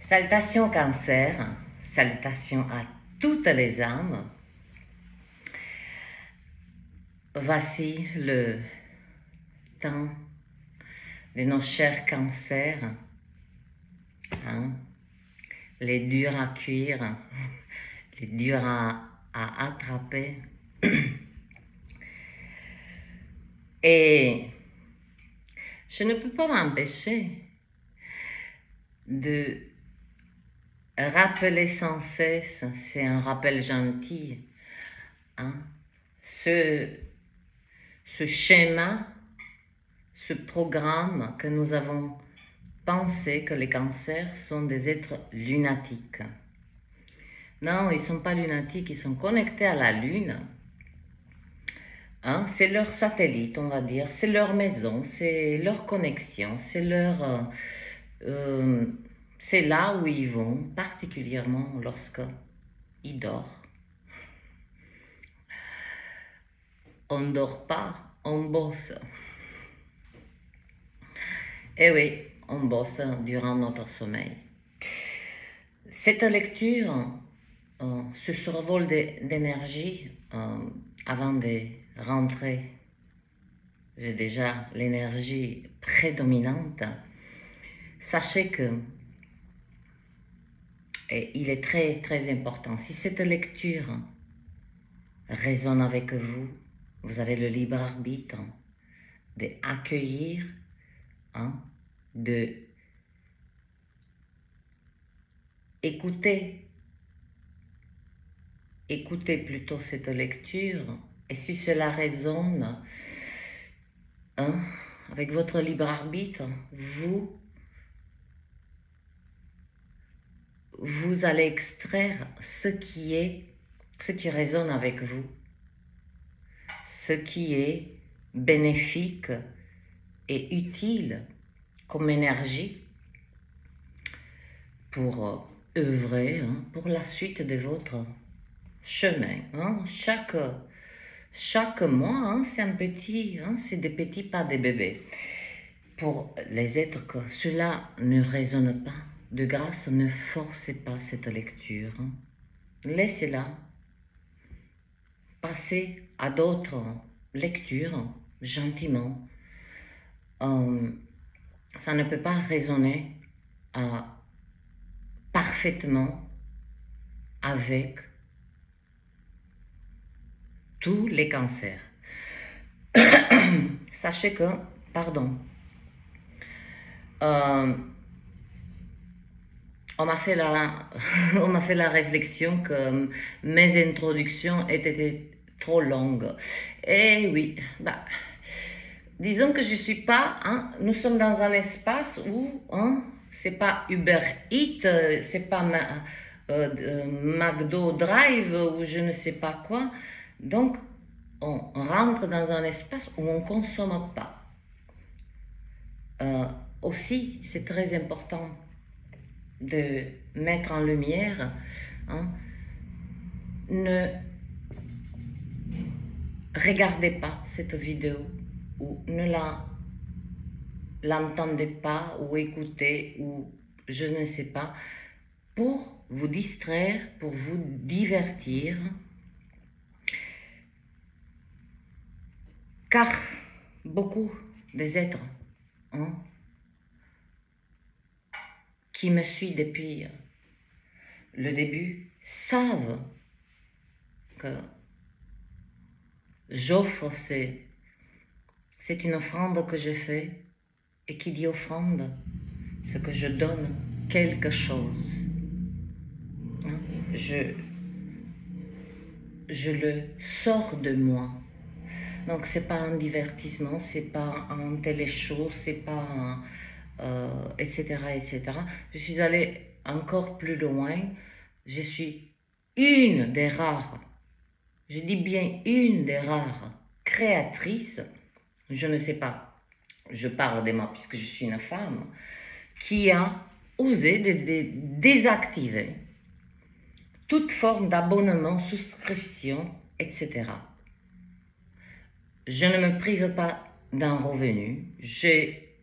Salutations Cancer, salutations à toutes les âmes. Voici le temps de nos chers cancers, hein? Les durs à cuire, les durs à attraper. Et je ne peux pas m'empêcher de rappeler sans cesse, c'est un rappel gentil, hein, ce schéma, ce programme que nous avons pensé que les cancers sont des êtres lunatiques. Non, ils ne sont pas lunatiques, ils sont connectés à la Lune. Hein, c'est leur satellite, on va dire, c'est leur maison, c'est leur connexion, c'est leur... c'est là où ils vont, particulièrement lorsqu'ils dorment. On ne dort pas, on bosse. Eh oui, on bosse durant notre sommeil. Cette lecture, ce survol d'énergie, avant de rentrer, j'ai déjà l'énergie prédominante. Sachez que, et il est très très important, si cette lecture résonne avec vous, vous avez le libre arbitre d'accueillir, hein, de écouter plutôt cette lecture, et si cela résonne, hein, avec votre libre arbitre, vous allez extraire ce qui résonne avec vous, ce qui est bénéfique et utile comme énergie pour œuvrer, hein, pour la suite de votre chemin. Hein. Chaque mois, hein, c'est hein, c'est des petits pas de bébés. Pour les êtres que cela ne résonne pas, de grâce, ne forcez pas cette lecture. Hein. Laissez-la. Passez à d'autres lectures, gentiment. Ça ne peut pas résonner parfaitement avec tous les cancers. Sachez que, pardon, on m'a fait la réflexion que mes introductions étaient trop longues. Et oui, disons que je ne suis pas, hein, nous sommes dans un espace où, hein, c'est pas Uber Eats, c'est pas McDo Drive ou je ne sais pas quoi. Donc, on rentre dans un espace où on ne consomme pas. Aussi, c'est très important de mettre en lumière, hein, ne regardez pas cette vidéo ou ne l'entendez pas ou écoutez ou je ne sais pas, pour vous distraire, pour vous divertir, car beaucoup des êtres, hein, qui me suivent depuis le début savent que j'offre, c'est une offrande que je fais, et qui dit offrande, c'est que je donne quelque chose. Hein? Je le sors de moi. Donc c'est pas un divertissement, c'est pas un télé-show, c'est pas un, etc., etc. Je suis allée encore plus loin. Je suis une des rares, je dis bien une des rares créatrices, je ne sais pas, je parle de moi puisque je suis une femme, qui a osé de désactiver toute forme d'abonnement, souscription, etc. Je ne me prive pas d'un revenu. J'ai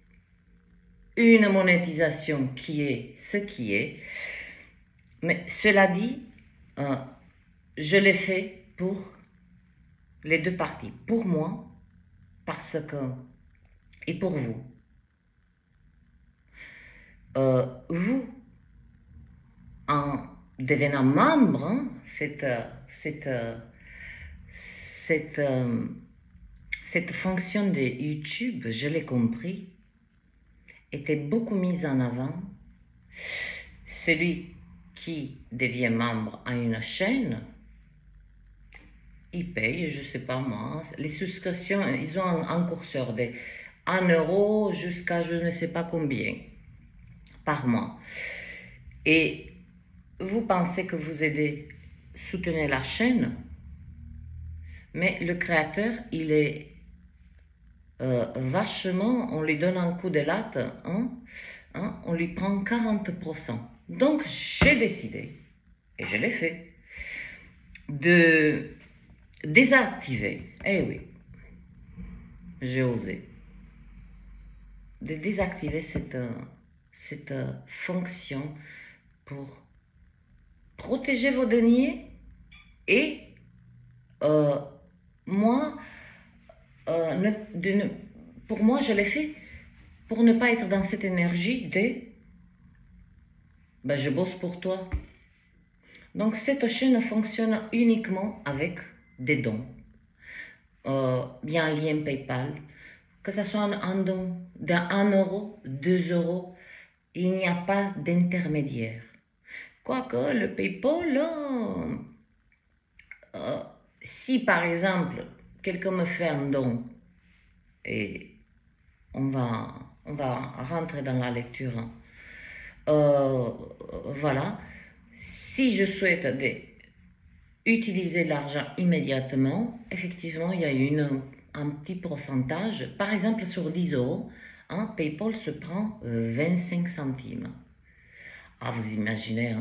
une monétisation qui est ce qui est. Mais cela dit, je l'ai fait pour les deux parties. Pour moi, parce que... Et pour vous. Vous, en devenant membre, hein, cette fonction de YouTube, je l'ai compris, était beaucoup mise en avant. Celui qui devient membre à une chaîne, il paye, je ne sais pas moi, les souscriptions, ils ont un curseur de 1 euro jusqu'à je ne sais pas combien par mois. Et vous pensez que vous aidez, soutenez la chaîne, mais le créateur, il est vachement, on lui donne un coup de latte, on lui prend 40%. Donc j'ai décidé, et je l'ai fait, de désactiver, eh oui, j'ai osé, de désactiver cette fonction pour protéger vos deniers et moi, pour moi, je l'ai fait pour ne pas être dans cette énergie de je bosse pour toi. Donc cette chaîne fonctionne uniquement avec des dons. Bien un lien PayPal, que ce soit un don de 1 euro, 2 euros, il n'y a pas d'intermédiaire. Quoique le PayPal, si par exemple quelqu'un me fait un don, et on va rentrer dans la lecture, voilà, si je souhaite utiliser l'argent immédiatement, effectivement il y a un petit pourcentage, par exemple sur 10 euros, PayPal se prend 25 centimes. Ah, vous imaginez,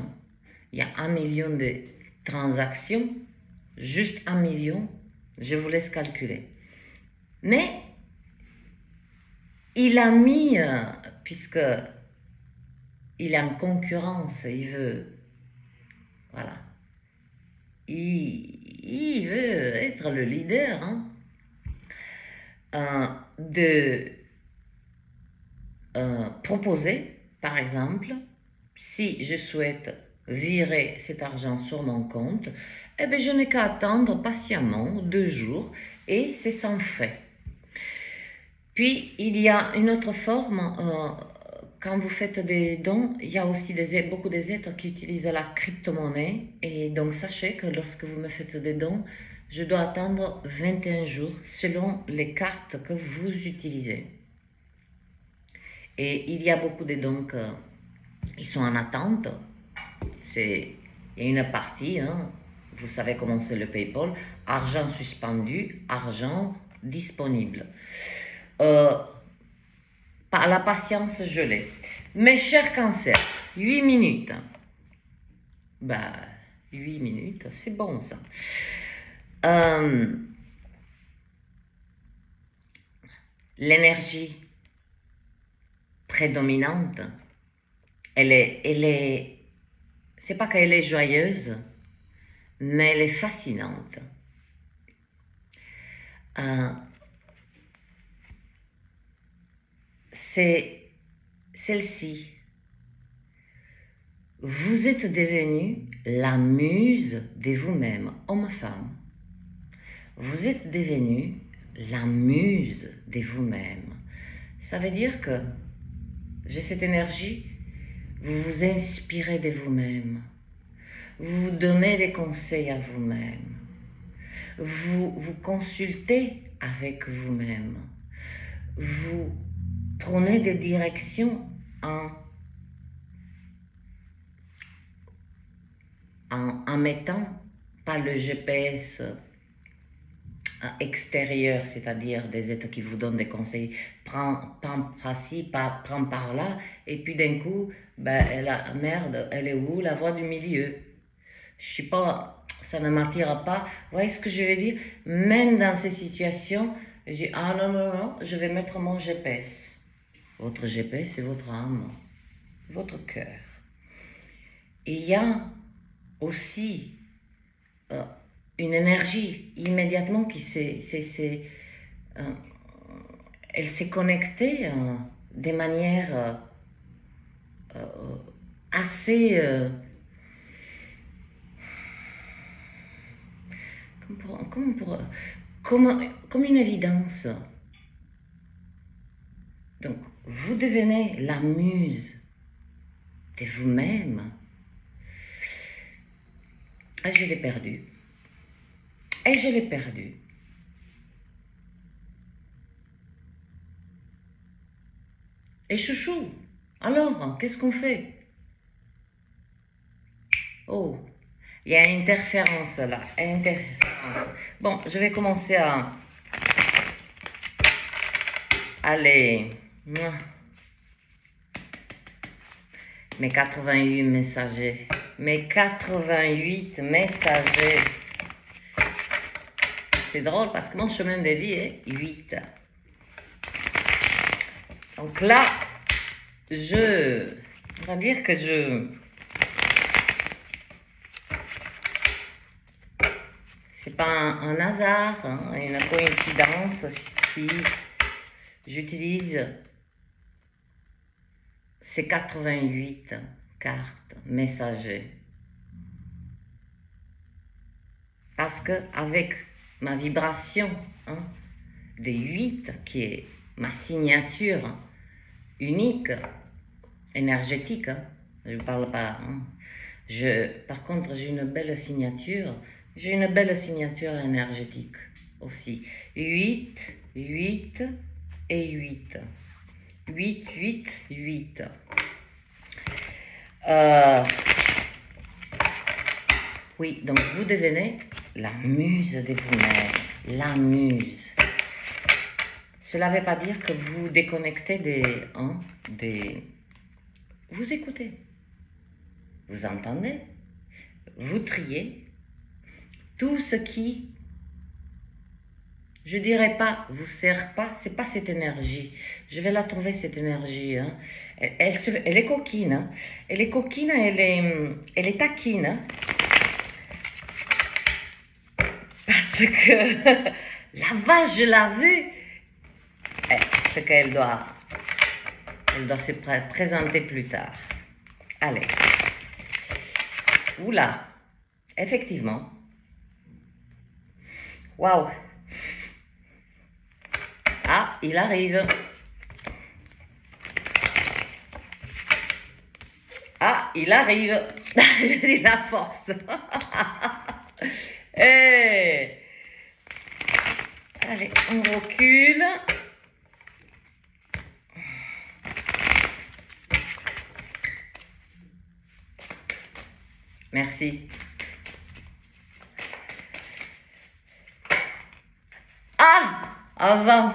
il y a 1 million de transactions, juste 1 million, je vous laisse calculer. Mais il a mis, puisque il est en concurrence, il veut, voilà, il veut être le leader, de proposer, par exemple, si je souhaite virer cet argent sur mon compte, eh bien, je n'ai qu'à attendre patiemment 2 jours et c'est sans frais. Puis, il y a une autre forme, quand vous faites des dons, il y a aussi beaucoup des êtres qui utilisent la crypto-monnaie. Et donc, sachez que lorsque vous me faites des dons, je dois attendre 21 jours selon les cartes que vous utilisez. Et il y a beaucoup de dons qui sont en attente. Il y a une partie, vous savez comment c'est le PayPal, argent suspendu, argent disponible. La patience, je l'ai. Mes chers cancers, 8 minutes. 8 minutes, c'est bon ça. L'énergie prédominante, c'est pas qu'elle est joyeuse, mais elle est fascinante. C'est celle-ci. Vous êtes devenu la muse de vous-même, homme-femme. Vous êtes devenu la muse de vous-même. Ça veut dire que j'ai cette énergie, vous vous inspirez de vous-même. Vous vous donnez des conseils à vous-même. Vous vous consultez avec vous-même. Vous prenez des directions en mettant pas le GPS extérieur, c'est-à-dire des êtres qui vous donnent des conseils, prends par ci, prends par là, et puis d'un coup, la merde, elle est où? La voie du milieu. Je sais pas, ça ne m'attire pas. Vous voyez ce que je veux dire? Même dans ces situations, je dis, ah non, je vais mettre mon GPS. Votre GPS, c'est votre âme, votre cœur. Et il y a aussi une énergie immédiatement qui elle s'est connectée de manière assez comme une évidence. Donc, vous devenez la muse de vous-même. Et je l'ai perdu. Et je l'ai perdu. Et chouchou, alors, qu'est-ce qu'on fait? Oh, il y a une interférence là, interférence. Bon, je vais commencer à aller. Mes 88 messagers. Mes 88 messagers. C'est drôle parce que mon chemin de vie est 8. Donc là, on va dire que c'est pas un hasard, hein, une coïncidence si j'utilise ces 88 cartes messagers. Parce que avec ma vibration des 8, qui est ma signature unique, énergétique, je ne parle pas. Par contre, j'ai une belle signature. J'ai une belle signature énergétique aussi. 8, 8 et 8. 8, 8, 8. Oui, donc vous devenez la muse de vous-même. La muse. Cela ne veut pas dire que vous déconnectez des... Vous écoutez. Vous entendez. Vous triez. Tout ce qui, je dirais pas, vous sert pas, c'est pas cette énergie. Je vais la trouver, cette énergie. Hein. Elle est coquine. Hein. Elle est coquine, elle est taquine. Hein. Parce que la vache, je l'ai vue. C'est qu'elle doit se présenter plus tard. Allez. Oula. Effectivement. Waouh! Ah, il arrive. Ah, il arrive. Je dis la force. Hey. Allez, on recule. Merci. Ah, avant.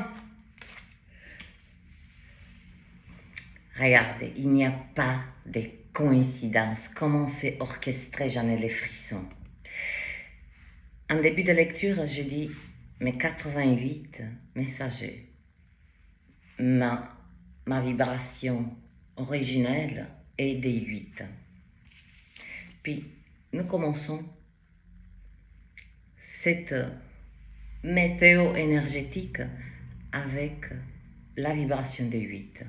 Regardez, il n'y a pas de coïncidence. Comment c'est orchestré, j'en ai les frissons. En début de lecture, je dis mes 88 messagers. Ma vibration originelle est des 8. Puis, nous commençons cette météo énergétique avec la vibration des 8.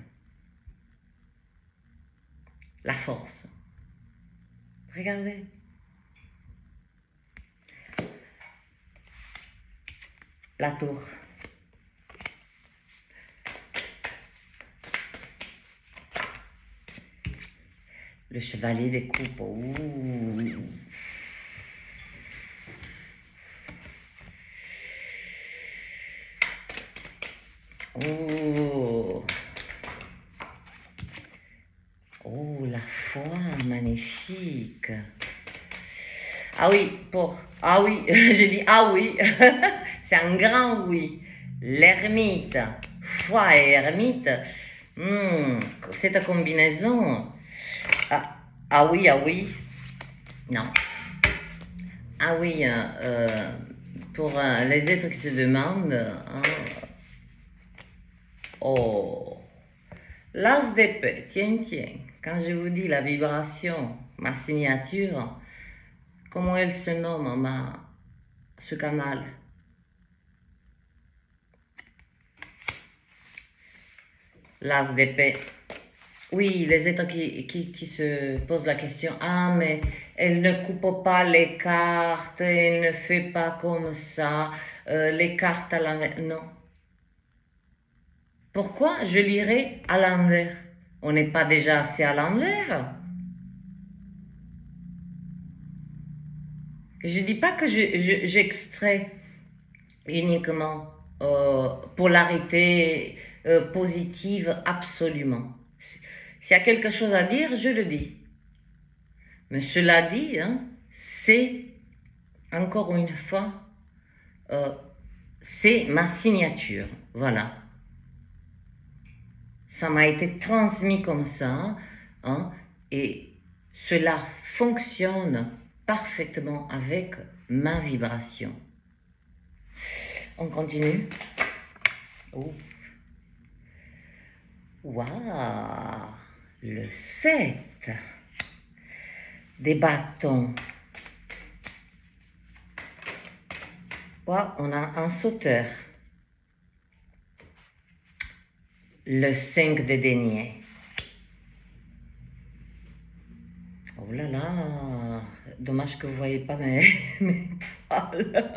La force. Regardez. La tour. Le chevalier des coupes. Ouh. Oh. Oh, la foi, magnifique. Ah oui, ah oui, j'ai dit ah oui. C'est un grand oui. L'ermite, foi et ermite. Cette combinaison. Ah oui, ah oui. Non. Ah oui, pour les êtres qui se demandent. Oh. L'as d'épée, tiens, tiens. Quand je vous dis la vibration, ma signature, comment elle se nomme, ce canal? L'as d'épée. Oui, les êtres qui se posent la question, ah mais elle ne coupe pas les cartes, elle ne fait pas comme ça, les cartes à l'envers. Non. Pourquoi je lirais à l'envers? On n'est pas déjà assez à l'envers? Je ne dis pas que j'extrais uniquement polarité positive, absolument. S'il y a quelque chose à dire, je le dis. Mais cela dit, hein, c'est, encore une fois, c'est ma signature. Voilà. Ça m'a été transmis comme ça, hein, et cela fonctionne parfaitement avec ma vibration. On continue. Oh. Waouh, le 7 des bâtons. Waouh, on a un sauteur. Le 5 de denier. Oh là là, dommage que vous ne voyez pas mes poils.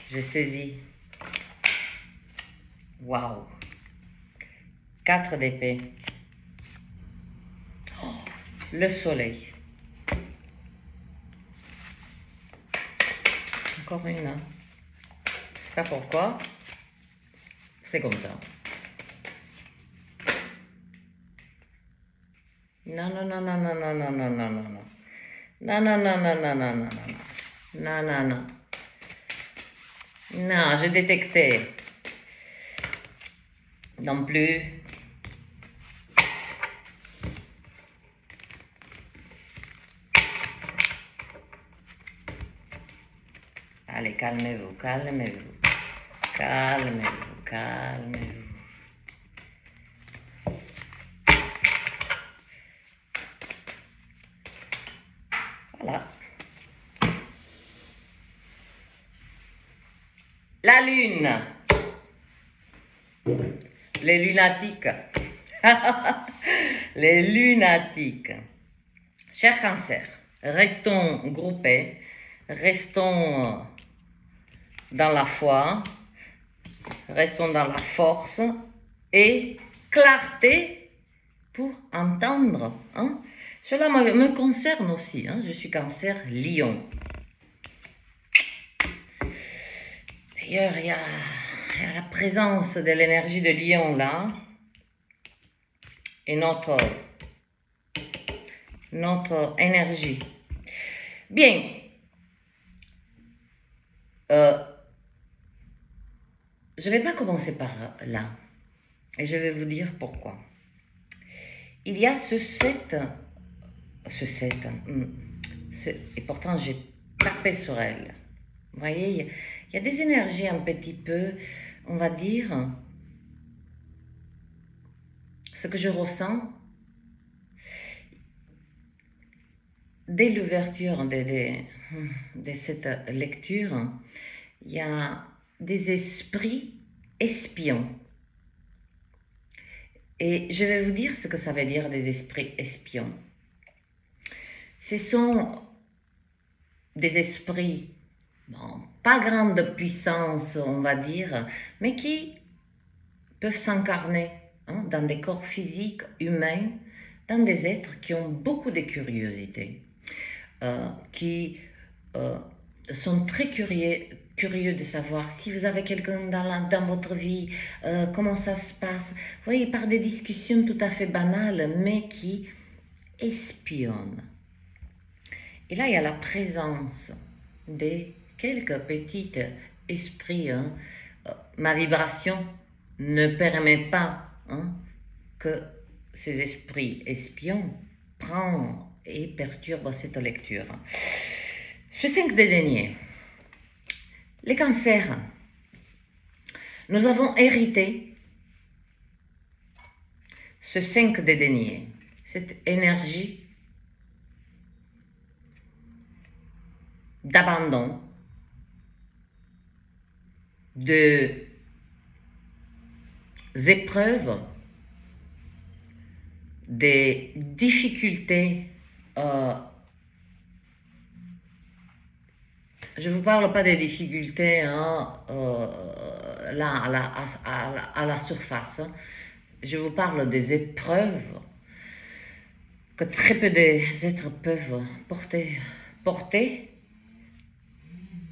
J'ai saisi. Waouh. 4 d'épée. Oh, le soleil. Encore une. Hein. Je sais pas pourquoi. C'est comme ça. Non, non, non, non, non, non, non, non, non, non, non. Non, non, non, non, non, non, non, non. Non, non, non. Non, j'ai détecté. Non plus. Allez, calmez-vous, calmez-vous. Calmez-vous, calmez-vous. Voilà. La lune. Les lunatiques. Les lunatiques. Cher Cancer, restons groupés, restons dans la foi, restons dans la force et clarté pour entendre. Hein? Cela me concerne aussi. Hein? Je suis Cancer Lion. D'ailleurs, il y a la présence de l'énergie de Lion là. Et notre énergie. Bien. Je ne vais pas commencer par là. Et je vais vous dire pourquoi. Il y a ce 7. Et pourtant, j'ai tapé sur elle. Vous voyez, il y a des énergies un petit peu, on va dire, ce que je ressens dès l'ouverture de cette lecture, il y a des esprits espions. Et je vais vous dire ce que ça veut dire des esprits espions. Ce sont des esprits, bon, pas grande puissance, on va dire, mais qui peuvent s'incarner hein, dans des corps physiques humains, dans des êtres qui ont beaucoup de curiosité, qui sont très curieux de savoir si vous avez quelqu'un dans votre vie, comment ça se passe. Vous voyez, par des discussions tout à fait banales, mais qui espionnent. Et là, il y a la présence de quelques petits esprits. Hein. Ma vibration ne permet pas hein, que ces esprits espions prennent et perturbent cette lecture. Ce 5 de denier. Les cancers, Nous avons hérité ce 5 de denier, cette énergie d'abandon, de épreuves, des difficultés. Je ne vous parle pas des difficultés là, à la surface. Je vous parle des épreuves que très peu d'êtres peuvent porter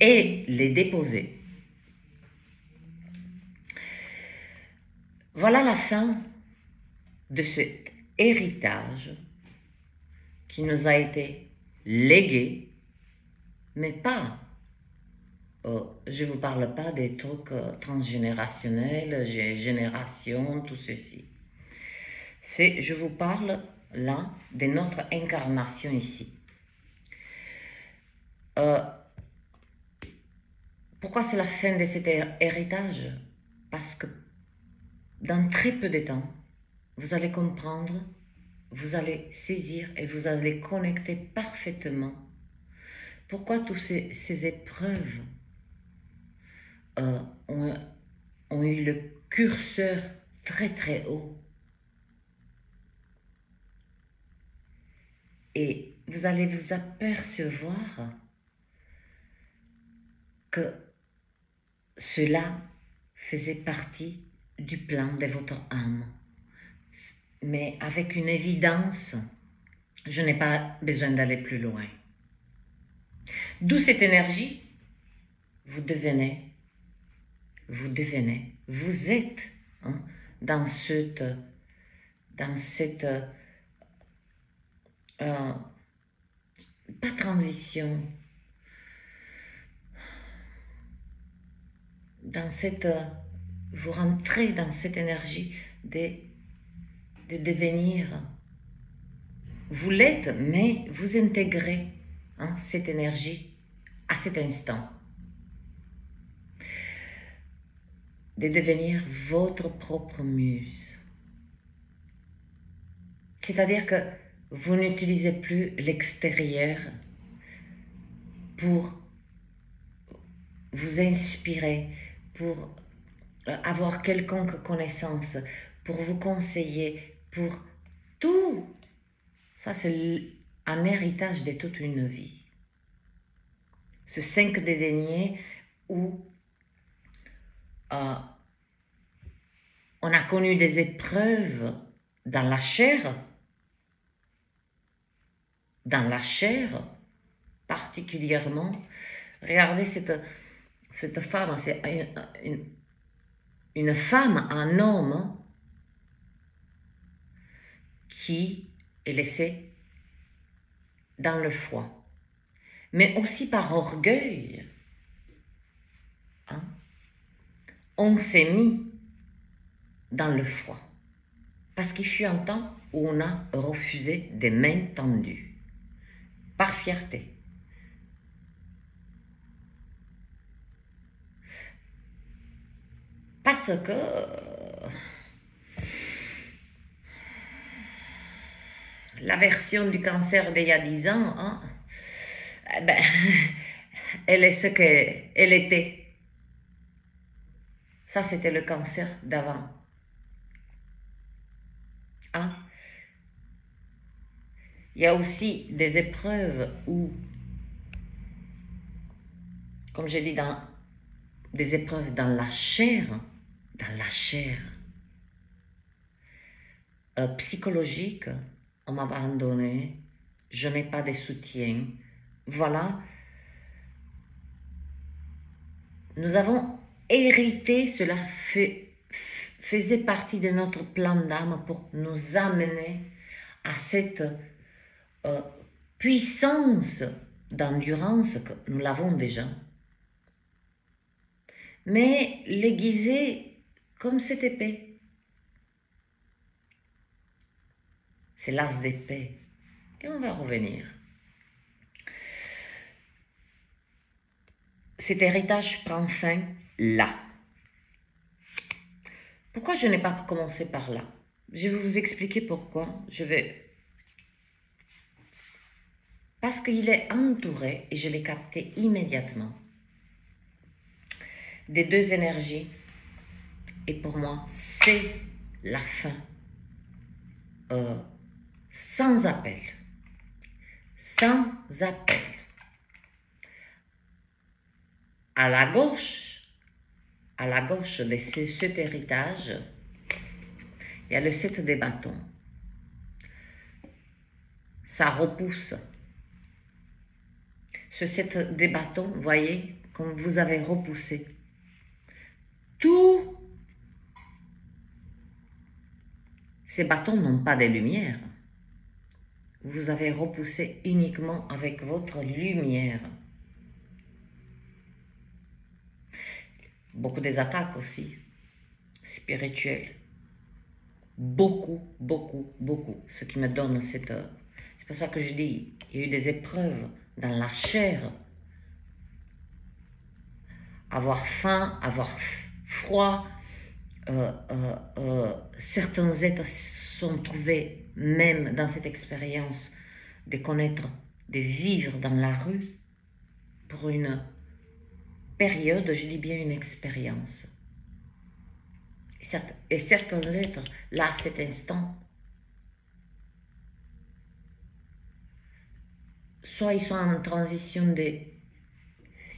et les déposer. Voilà la fin de cet héritage qui nous a été légué, mais pas, je ne vous parle pas des trucs transgénérationnels, génération, tout ceci. Je vous parle là de notre incarnation ici. Pourquoi c'est la fin de cet héritage? Parce que dans très peu de temps, vous allez comprendre, vous allez saisir et vous allez connecter parfaitement pourquoi toutes ces épreuves ont eu le curseur très très haut. Et vous allez vous apercevoir que cela faisait partie du plan de votre âme. Mais avec une évidence, je n'ai pas besoin d'aller plus loin. D'où cette énergie, vous êtes hein, dans cette pas transition, dans cette, vous rentrez dans cette énergie de devenir. Vous l'êtes, mais vous intégrez hein, cette énergie à cet instant. De devenir votre propre muse. C'est-à-dire que vous n'utilisez plus l'extérieur pour vous inspirer, pour avoir quelconque connaissance, pour vous conseiller, pour tout. Ça, c'est un héritage de toute une vie. Ce 5 des deniers où on a connu des épreuves dans la chair particulièrement. Regardez cette femme, c'est une femme, un homme qui est laissé dans le foie. Mais aussi par orgueil, hein, on s'est mis dans le foie. Parce qu'il fut un temps où on a refusé des mains tendues, par fierté. Parce que la version du cancer d'il y a 10 ans, hein, ben, elle est ce qu'elle était. Ça, c'était le cancer d'avant. Hein? Il y a aussi des épreuves où, comme je dis, des épreuves dans la chair, psychologique, on m'a abandonné, je n'ai pas de soutien. Voilà. Nous avons hérité, cela faisait partie de notre plan d'âme pour nous amener à cette puissance d'endurance que nous l'avons déjà. Mais l'aiguiser comme cette épée. C'est l'as d'épée. Et on va revenir. Cet héritage prend fin là. Pourquoi je n'ai pas commencé par là? Je vais vous expliquer pourquoi. Parce qu'il est entouré, et je l'ai capté immédiatement, des deux énergies. Et pour moi, c'est la fin. Sans appel. Sans appel. À la gauche de cet héritage, il y a le 7 des bâtons. Ça repousse. Ce 7 des bâtons, voyez, comme vous avez repoussé. Tous ces bâtons n'ont pas de lumière. Vous avez repoussé uniquement avec votre lumière. Beaucoup des attaques aussi, spirituelles. Beaucoup. Ce qui me donne cette... C'est pour ça que je dis, il y a eu des épreuves dans la chair. Avoir faim, avoir froid. Certains êtres sont trouvés, même dans cette expérience, de connaître, de vivre dans la rue pour une période, je dis bien une expérience. Et certains êtres, là, à cet instant, soit ils sont en transition de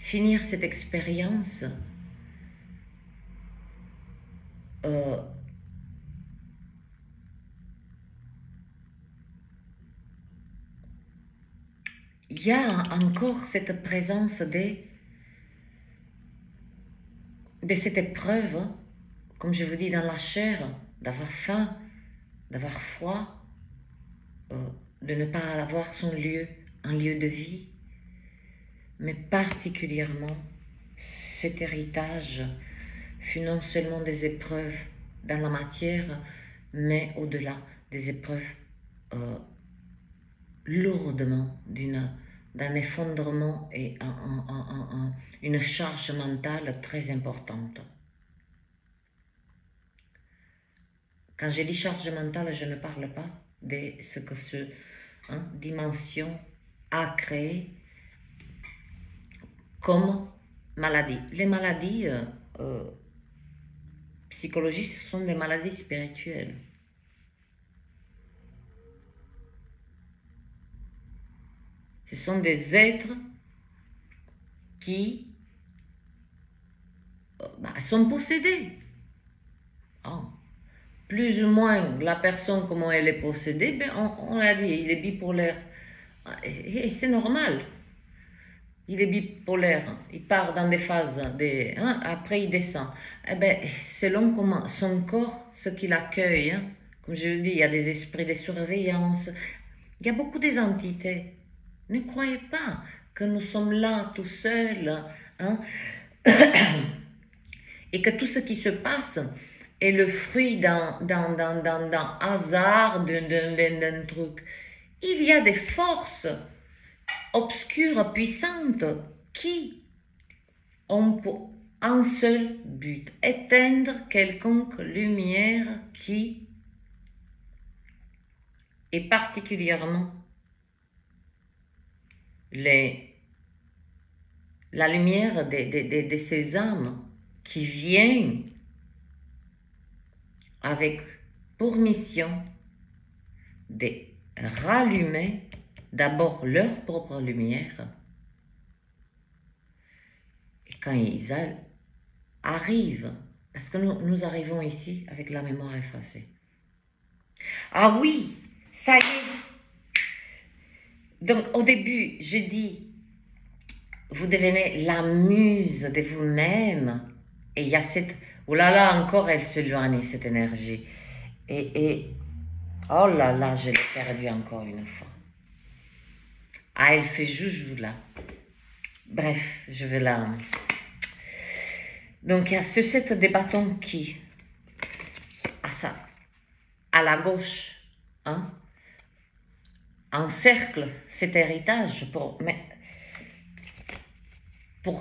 finir cette expérience, il y a encore cette présence de cette épreuve, comme je vous dis, dans la chair, d'avoir faim, d'avoir froid, de ne pas avoir son lieu, un lieu de vie, mais particulièrement cet héritage fut non seulement des épreuves dans la matière, mais au-delà des épreuves lourdement d'un effondrement et une charge mentale très importante. Quand je dis charge mentale, je ne parle pas de ce que cette dimension a créé comme maladie. Les maladies psychologiques sont des maladies spirituelles. Ce sont des êtres qui sont possédés. Plus ou moins la personne, comment elle est possédée, on l'a dit, il est bipolaire. Et c'est normal. Il est bipolaire. Il part dans des phases, après il descend. Selon comment son corps, ce qu'il accueille, comme je le dis, il y a des esprits de surveillance, il y a beaucoup des entités. Ne croyez pas que nous sommes là tout seuls, et que tout ce qui se passe est le fruit d'un hasard, d'un truc. Il y a des forces obscures, puissantes, qui ont pour un seul but, éteindre quelconque lumière qui est particulièrement la lumière de ces âmes qui viennent avec pour mission de rallumer d'abord leur propre lumière. Et quand ils arrivent, parce que nous arrivons ici avec la mémoire effacée. Ah oui, ça y est. Donc au début, j'ai dit, vous devenez la muse de vous-même. Et il y a cette... Oh là là, encore elle s'éloigne, cette énergie. Et oh là là, je l'ai perdue encore une fois. Ah, elle fait joujou là. Bref, je vais là. Donc il y a ce 7 des bâtons qui, à la gauche, encercle cet héritage pour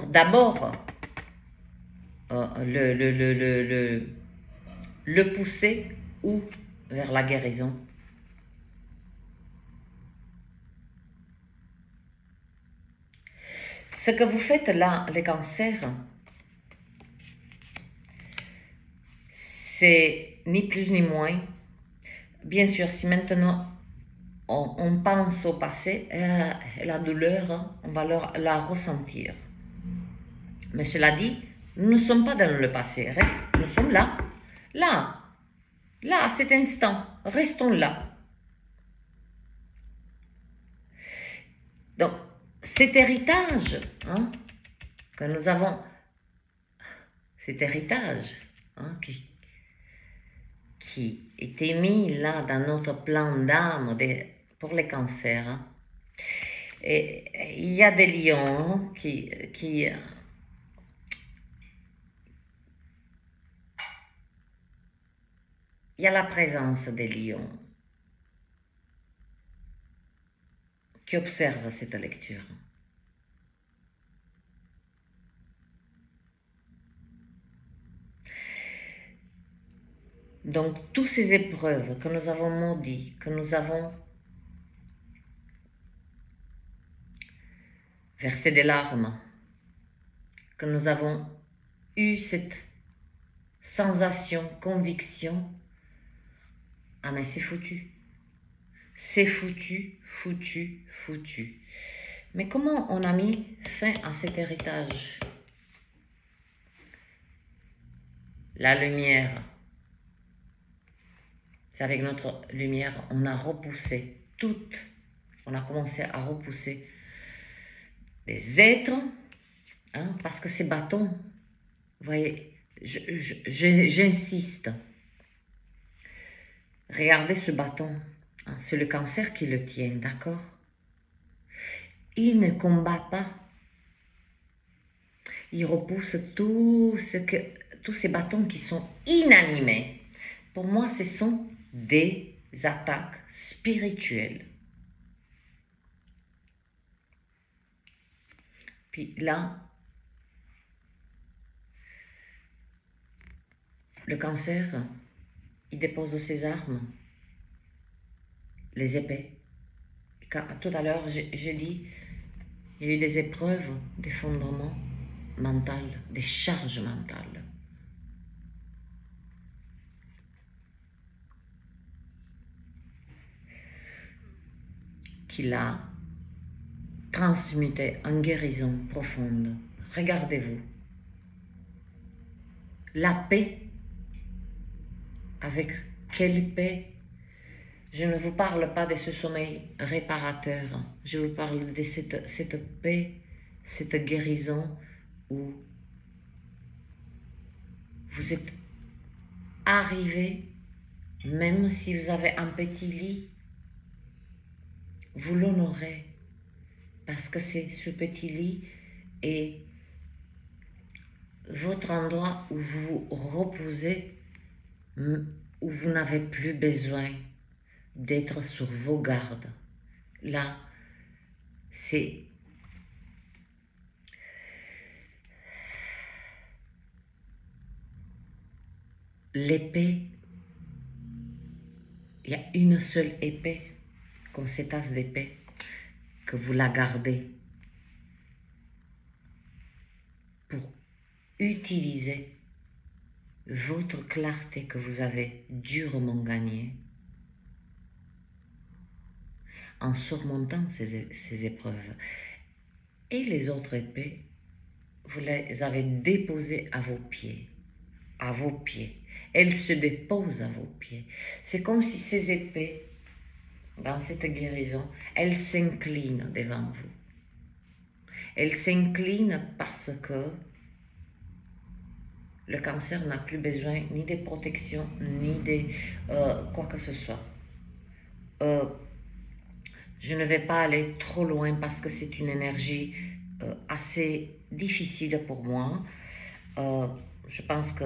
d'abord le pousser où? Vers la guérison. Ce que vous faites là, les cancers, c'est ni plus ni moins. Bien sûr, si maintenant on pense au passé, la douleur, on va la ressentir. Mais cela dit, nous ne sommes pas dans le passé, nous sommes là, à cet instant, restons là. Donc, cet héritage que nous avons, cet héritage qui est mis là dans notre plan d'âme pour les cancers. Et il y a des lions il y a la présence des lions qui observent cette lecture. Donc, toutes ces épreuves que nous avons maudites, que nous avons versé des larmes, que nous avons eu cette sensation, conviction, ah mais c'est foutu. C'est foutu, foutu, foutu. Mais comment on a mis fin à cet héritage? La lumière. C'est avec notre lumière, on a repoussé on a commencé à repousser les êtres, parce que ces bâtons, vous voyez, j'insiste. Regardez ce bâton, c'est le cancer qui le tient, d'accord? Il ne combat pas. Il repousse tous ces bâtons qui sont inanimés. Pour moi, ce sont des attaques spirituelles. Puis là, le cancer, il dépose ses armes, les épées. Tout à l'heure, j'ai dit, il y a eu des épreuves d'effondrement mental, des charges mentales. Qu'il a transmuté en guérison profonde. Regardez-vous. La paix, avec quelle paix? Je ne vous parle pas de ce sommeil réparateur. Je vous parle de cette paix, cette guérison où vous êtes arrivé, même si vous avez un petit lit, vous l'honorez parce que c'est ce petit lit et votre endroit où vous vous reposez, où vous n'avez plus besoin d'être sur vos gardes. Là, c'est l'épée. Il y a une seule épée, comme cet as d'épée, que vous la gardez pour utiliser votre clarté que vous avez durement gagnée en surmontant ces épreuves. Et les autres épées, vous les avez déposées à vos pieds. À vos pieds. Elles se déposent à vos pieds. C'est comme si ces épées, dans cette guérison, elles s'inclinent devant vous. Elles s'inclinent parce que le cancer n'a plus besoin ni de protection, ni de quoi que ce soit. Je ne vais pas aller trop loin parce que c'est une énergie assez difficile pour moi. Je pense que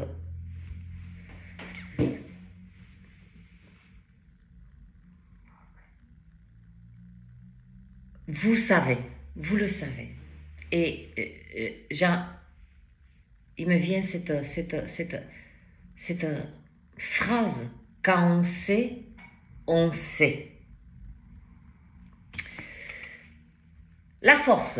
vous savez, vous le savez. Et il me vient cette phrase. Quand on sait, on sait. La force.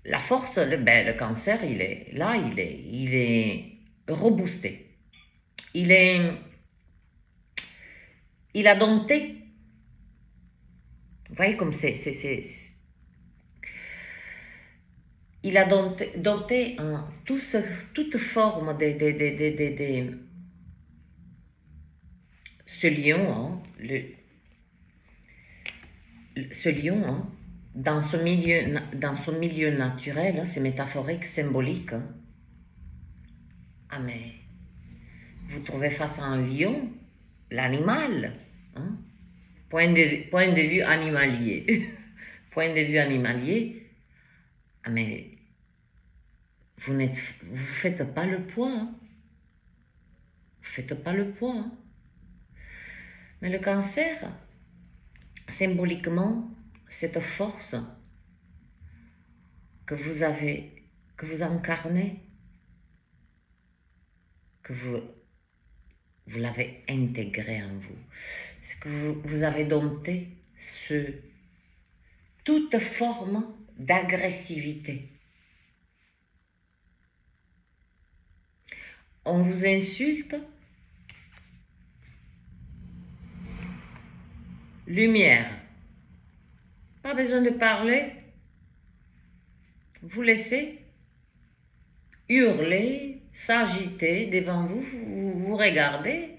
La force, le cancer, il est là, il est reboosté. Il a dompté. Vous voyez comme il a dompté toute forme de ce lion, hein, ce lion, hein, dans son milieu naturel, hein, c'est métaphorique, symbolique. Hein. Ah mais, vous trouvez face à un lion, l'animal, hein, point de vue animalier. Point de vue animalier, ah mais vous faites pas le poids. Hein. Vous faites pas le poids. Hein. Mais le cancer, symboliquement, cette force que vous avez, que vous incarnez, que vous l'avez intégré en vous, c'est que vous avez dompté toute forme d'agressivité. On vous insulte, lumière. Pas besoin de parler. Vous laissez hurler, s'agiter devant vous, vous regardez,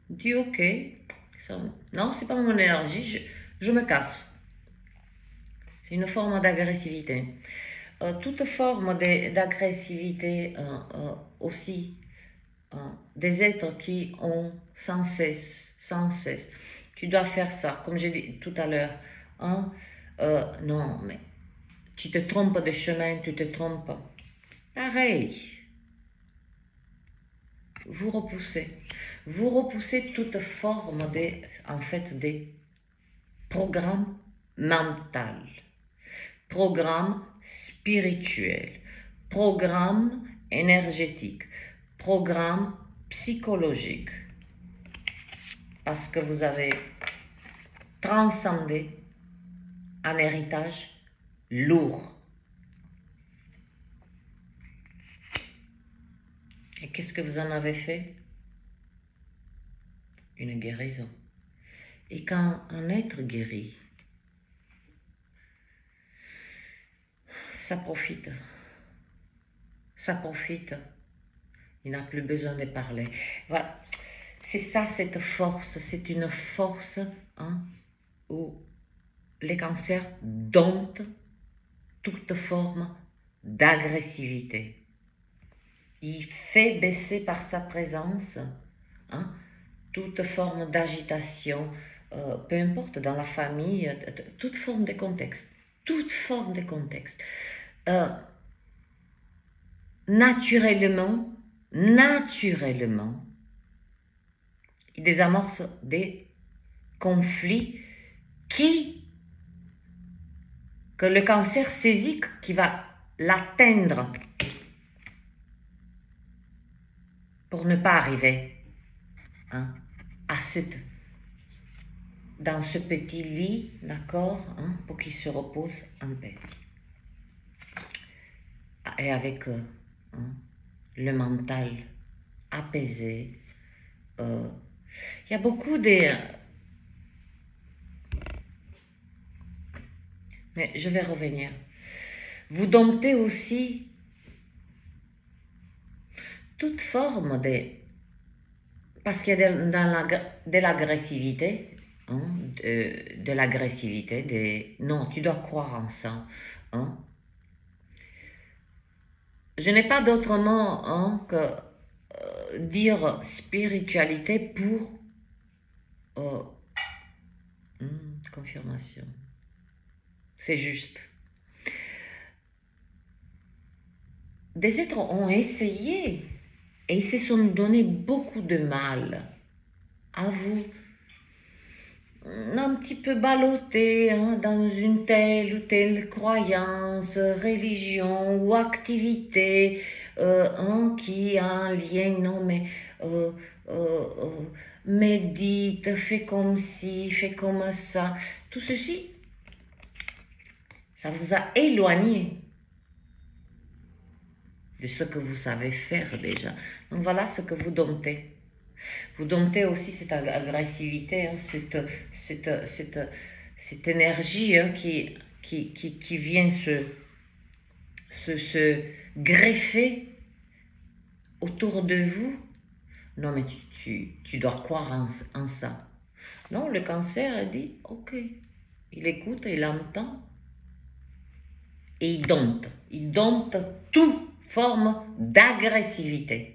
dites ok, non, c'est pas mon énergie, je me casse. C'est une forme d'agressivité. Toute forme d'agressivité aussi, des êtres qui ont sans cesse, tu dois faire ça, comme j'ai dit tout à l'heure, hein, non, mais tu te trompes de chemin, tu te trompes. Pareil. Vous repoussez toute forme des programmes mentaux, programmes spirituels, programmes énergétiques, programmes psychologiques. Parce que vous avez transcendé un héritage lourd. Et qu'est-ce que vous en avez fait? Une guérison. Et quand un être guérit, ça profite. Ça profite. Il n'a plus besoin de parler. Voilà. C'est ça, cette force. C'est une force, hein, où les cancers domptent toute forme d'agressivité. Il fait baisser par sa présence, hein, toute forme d'agitation, peu importe, dans la famille, toute forme de contexte. Toute forme de contexte. Naturellement, il désamorce des conflits que le cancer saisit, qui va l'atteindre pour ne pas arriver, hein, dans ce petit lit, d'accord, hein, pour qu'il se repose en paix. Et avec hein, le mental apaisé. Il y a beaucoup de... Mais je vais revenir. Vous domptez aussi toute forme parce qu'il y a de l'agressivité, hein, de l'agressivité, non, tu dois croire en ça. Hein. Je n'ai pas d'autre mot, hein, que dire spiritualité pour confirmation. C'est juste. Des êtres ont essayé et ils se sont donné beaucoup de mal à vous. Un petit peu ballotté, hein, dans une telle ou telle croyance, religion ou activité, hein, qui a un lien, non mais euh, médite, fais comme ci, fais comme ça. Tout ceci, ça vous a éloigné de ce que vous savez faire déjà. Donc voilà ce que vous domptez. Vous domptez aussi cette agressivité, hein, cette énergie, hein, qui vient se greffer autour de vous. Non, mais tu dois croire en ça. Non, le cancer dit, ok, il écoute, il entend, et il dompte. Il dompte toute forme d'agressivité.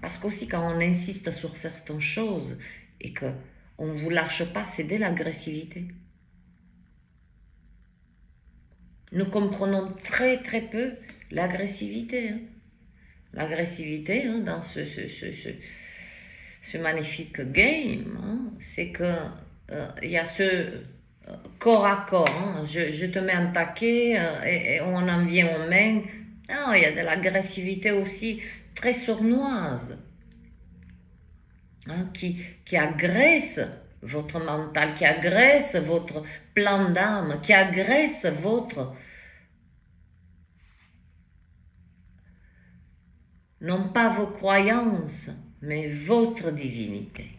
Parce qu'aussi quand on insiste sur certaines choses et qu'on ne vous lâche pas, c'est de l'agressivité. Nous comprenons très très peu l'agressivité. Hein. L'agressivité, hein, dans ce magnifique game, hein, c'est que y a ce corps à corps. Hein, je te mets en taquet et on en vient aux mains. Non, il y a de l'agressivité aussi très sournoise, hein, qui agresse votre mental, qui agresse votre plan d'âme, qui agresse votre... non pas vos croyances, mais votre divinité.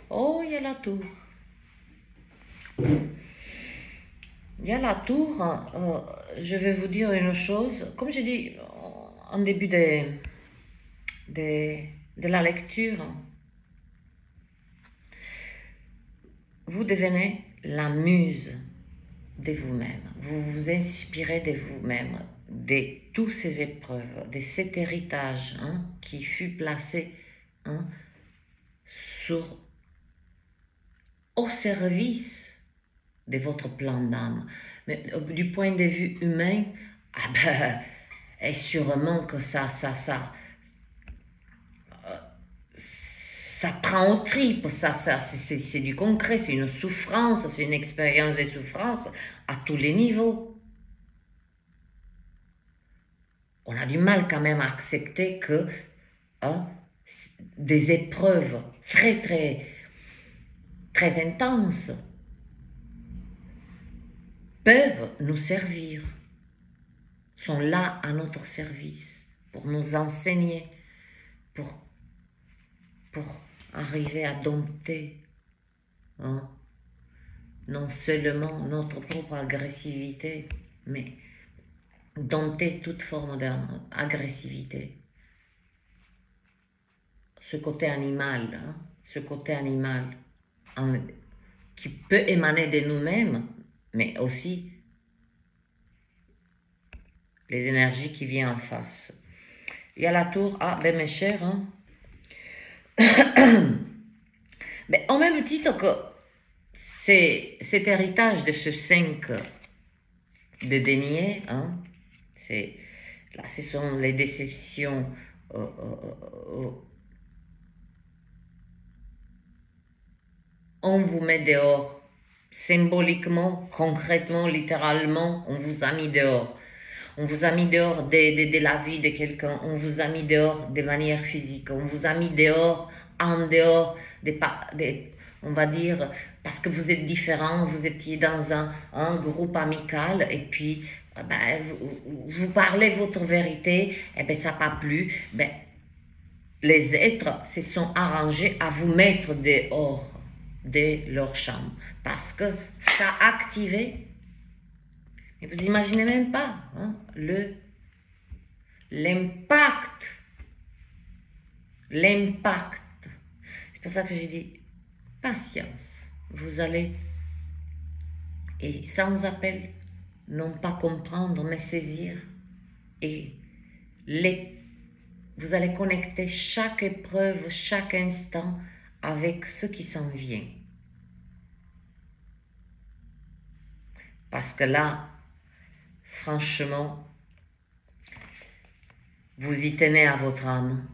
Oh, il y a la tour. Il y a la tour, je vais vous dire une chose, comme j'ai dit en début de la lecture, vous devenez la muse de vous-même, vous vous inspirez de vous-même, de toutes ces épreuves, de cet héritage, hein, qui fut placé, hein, au service de votre plan d'âme. Mais du point de vue humain, ah ben, et sûrement que ça prend aux tripes, c'est du concret, c'est une souffrance, c'est une expérience de souffrance à tous les niveaux. On a du mal quand même à accepter que, hein, des épreuves très très très intenses peuvent nous servir, sont là à notre service, pour nous enseigner, pour arriver à dompter, hein, non seulement notre propre agressivité, mais dompter toute forme d'agressivité. Ce côté animal, hein, ce côté animal qui peut émaner de nous-mêmes, mais aussi les énergies qui viennent en face. Il y a la tour, ah ben mes chers, hein. Mais en même titre que c'est cet héritage de ce 5 de denier, hein, là ce sont les déceptions on vous met dehors, symboliquement, concrètement, littéralement, on vous a mis dehors. On vous a mis dehors de la vie de quelqu'un, on vous a mis dehors de manière physique, on vous a mis dehors, en dehors, on va dire, parce que vous êtes différents, vous étiez dans un groupe amical, et puis ben, vous parlez votre vérité, et ben ça n'a pas plu, ben, les êtres se sont arrangés à vous mettre dehors de leur chambre, parce que ça a activé. Et vous imaginez même pas, hein, l'impact. C'est pour ça que j'ai dit, patience. Vous allez, et sans appel, non pas comprendre, mais saisir. Et vous allez connecter chaque épreuve, chaque instant avec ce qui s'en vient. Parce que là, franchement, vous y tenez à votre âme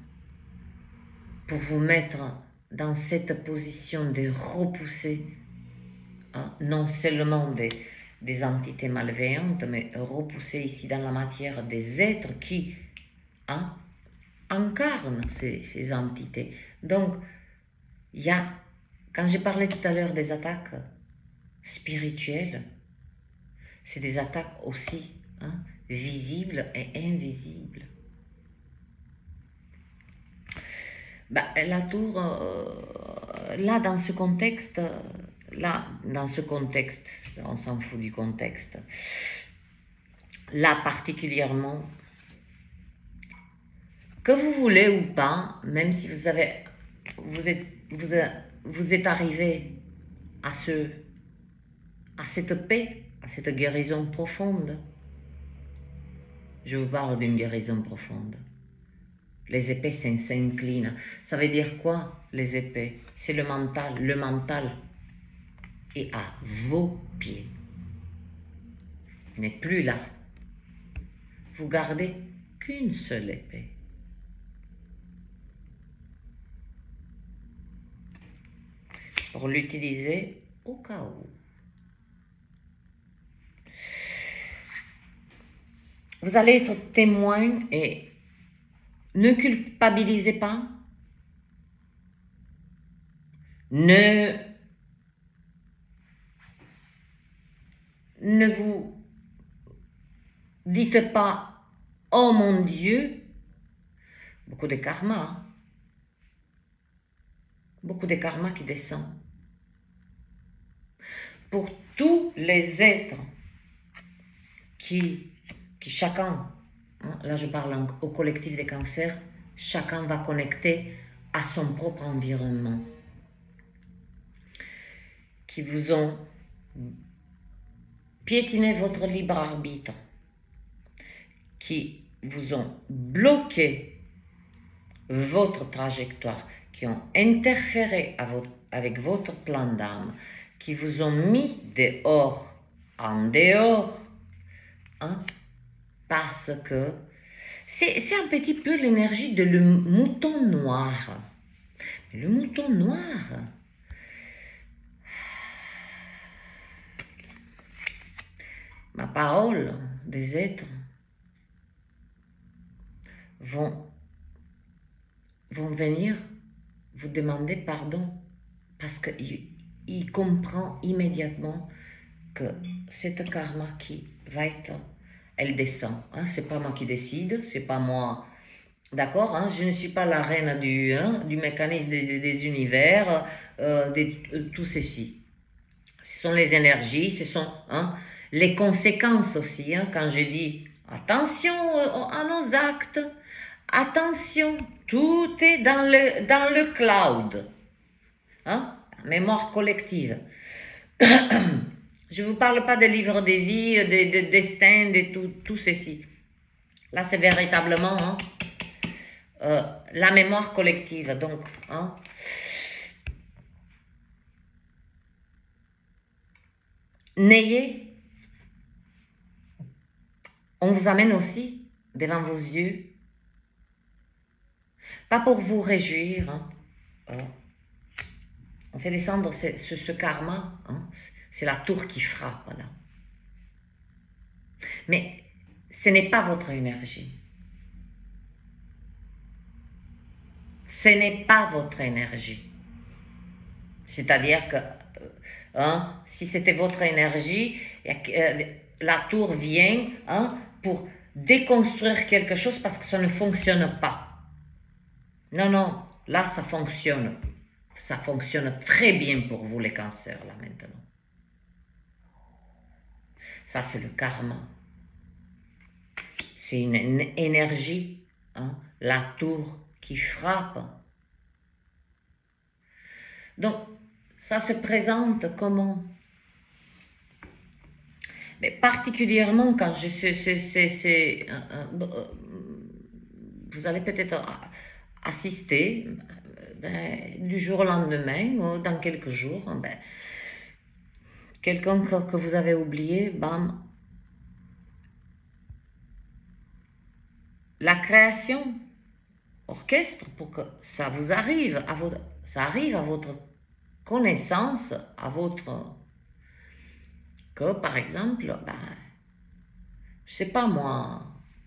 pour vous mettre dans cette position de repousser, hein, non seulement des entités malveillantes, mais repousser ici dans la matière des êtres qui incarnent ces entités. Donc, il y a, quand j'ai parlé tout à l'heure des attaques spirituelles, c'est des attaques aussi visibles et invisibles. La tour, là, dans ce contexte, on s'en fout du contexte. Là, particulièrement, que vous voulez ou pas, même si vous êtes arrivé à cette paix, à cette guérison profonde. Je vous parle d'une guérison profonde. Les épées s'inclinent. Ça veut dire quoi, les épées? C'est le mental. Le mental est à vos pieds. Il n'est plus là. Vous gardez qu'une seule épée. Pour l'utiliser au cas où. Vous allez être témoin et ne culpabilisez pas. Ne vous dites pas « Oh mon Dieu !» Beaucoup de karma. Beaucoup de karma qui descend. Pour tous les êtres qui chacun, là je parle au collectif des cancers, chacun va connecter à son propre environnement, qui vous ont piétiné votre libre arbitre, qui vous ont bloqué votre trajectoire, qui ont interféré avec votre plan d'âme, qui vous ont mis dehors, en dehors, parce que c'est un petit peu l'énergie de le mouton noir. Mais le mouton noir, ma parole, des êtres vont venir vous demander pardon parce qu'il comprend immédiatement que cette karma qui va être, elle descend. C'est pas moi qui décide, c'est pas moi, d'accord, je ne suis pas la reine du mécanisme des univers, de tout ceci. Ce sont les énergies, ce sont les conséquences aussi. Quand je dis attention à nos actes, attention, tout est dans le cloud. Mémoire collective. Je ne vous parle pas des livres de vie, des destins, de tout ceci. Là, c'est véritablement la mémoire collective. Donc, n'ayez, on vous amène aussi devant vos yeux, pas pour vous réjouir, on fait descendre ce karma, c'est la tour qui frappe là. Mais ce n'est pas votre énergie. Ce n'est pas votre énergie. C'est-à-dire que si c'était votre énergie, la tour vient pour déconstruire quelque chose parce que ça ne fonctionne pas. Non, non, là ça fonctionne. Ça fonctionne très bien pour vous les cancers là maintenant. Ça, c'est le karma. C'est une énergie, la tour qui frappe. Donc, ça se présente comment? Mais particulièrement quand vous allez peut-être assister du jour au lendemain, ou dans quelques jours, quelqu'un que vous avez oublié, bam. La création orchestre pour que ça vous arrive, ça arrive à votre connaissance, à votre que, par exemple, ben, je sais pas moi,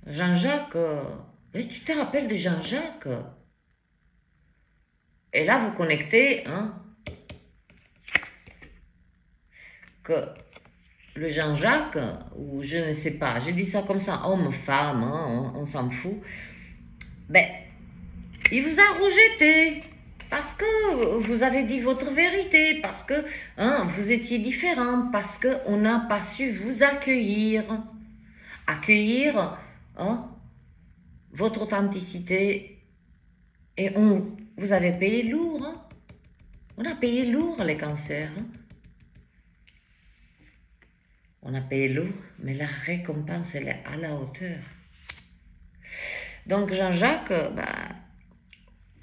Jean-Jacques, tu te rappelles de Jean-Jacques? Et là, vous connectez, hein, que le Jean-Jacques, ou je ne sais pas, je dis ça comme ça, homme, femme, hein, on s'en fout, ben, il vous a rejeté parce que vous avez dit votre vérité, parce que hein, vous étiez différent, parce qu'on n'a pas su vous accueillir. Accueillir hein, votre authenticité. Et vous avez payé lourd. Hein. On a payé lourd les cancers. Hein. On a payé lourd, mais la récompense, elle est à la hauteur. Donc Jean-Jacques, bah,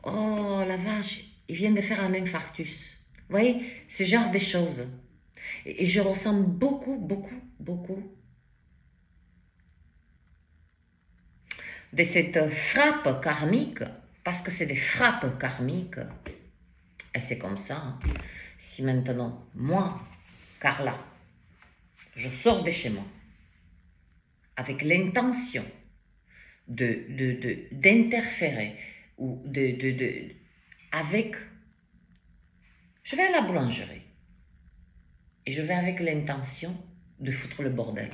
oh la vache, il vient de faire un infarctus. Vous voyez, ce genre de choses. Et je ressens beaucoup de cette frappe karmique, parce que c'est des frappes karmiques. Et c'est comme ça. Hein. Si maintenant, moi, Carla, je sors de chez moi avec l'intention d'interférer ou avec... Je vais à la boulangerie et je vais avec l'intention de foutre le bordel.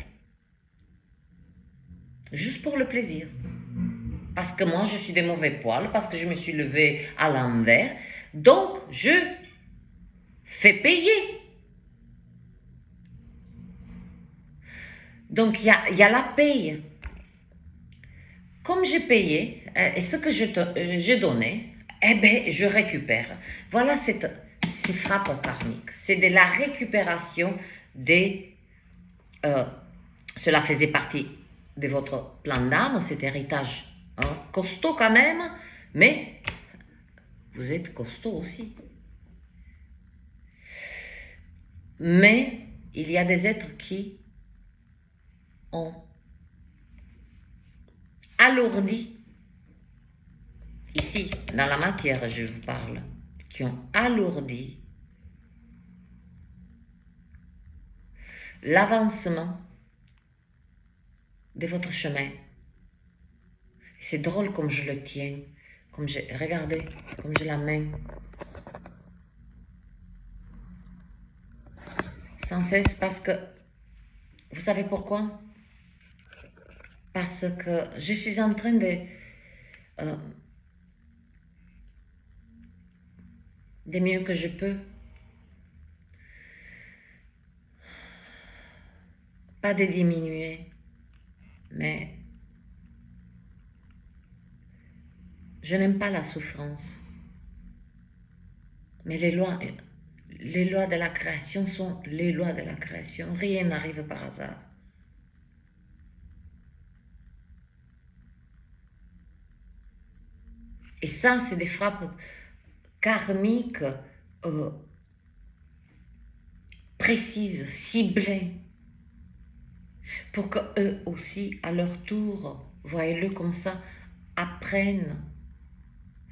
Juste pour le plaisir. Parce que moi, je suis des mauvais poils, parce que je me suis levée à l'envers. Donc, je fais payer. Donc, il y a la paye. Comme j'ai payé, et ce que j'ai donné, eh bien, je récupère. Voilà ces frappes karmiques. C'est de la récupération des... cela faisait partie de votre plan d'âme, cet héritage hein, costaud quand même, mais vous êtes costaud aussi. Mais il y a des êtres qui ont alourdi, ici, dans la matière, je vous parle, qui ont alourdi l'avancement de votre chemin. C'est drôle comme je le tiens, regardez, comme j'ai la main. Sans cesse, parce que, vous savez pourquoi? Parce que je suis en train de mieux que je peux. Pas de diminuer, mais je n'aime pas la souffrance. Mais les lois de la création sont les lois de la création. Rien n'arrive par hasard. Et ça, c'est des frappes karmiques précises, ciblées, pour qu'eux aussi, à leur tour, voyez-le comme ça, apprennent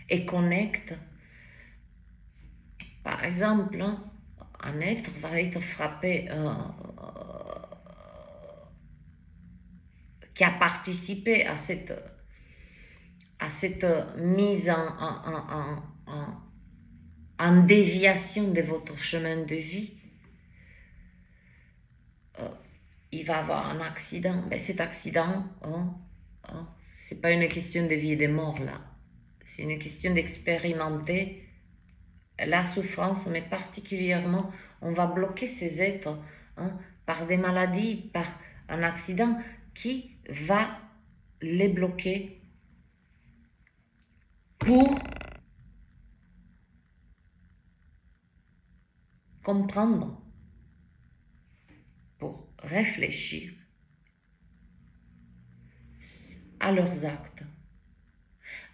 et connectent. Par exemple, hein, un être va être frappé qui a participé à cette mise en déviation de votre chemin de vie, il va avoir un accident. Ben, cet accident, c'est pas une question de vie et de mort là. C'est une question d'expérimenter la souffrance, mais particulièrement, on va bloquer ces êtres hein, par des maladies, par un accident qui va les bloquer pour comprendre, pour réfléchir à leurs actes.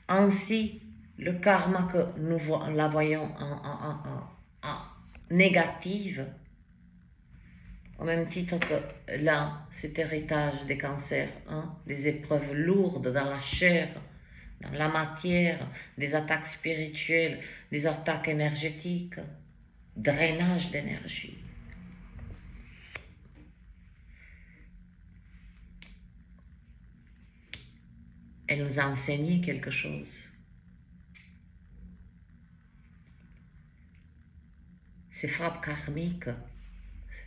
Ainsi, le karma que nous la voyons en négative, au même titre que là, cet héritage des cancers, hein, des épreuves lourdes dans la chair, dans la matière, des attaques spirituelles, des attaques énergétiques, drainage d'énergie. Elle nous a enseigné quelque chose. Ces frappes karmiques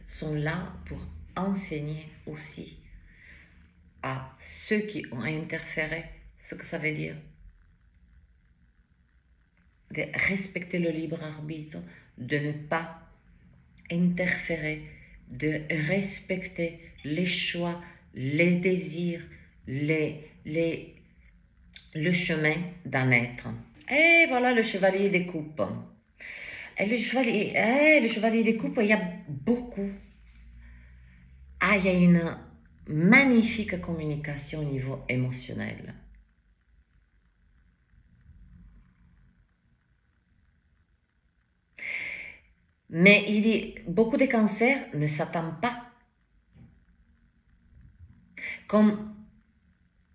sont là pour enseigner aussi à ceux qui ont interféré ce que ça veut dire. De respecter le libre arbitre, de ne pas interférer, de respecter les choix, les désirs, le chemin d'un être. Et voilà le chevalier des coupes. Et le chevalier des coupes, il y a beaucoup. Ah, il y a une magnifique communication au niveau émotionnel. Mais il dit, beaucoup de cancers ne s'attendent pas. Comme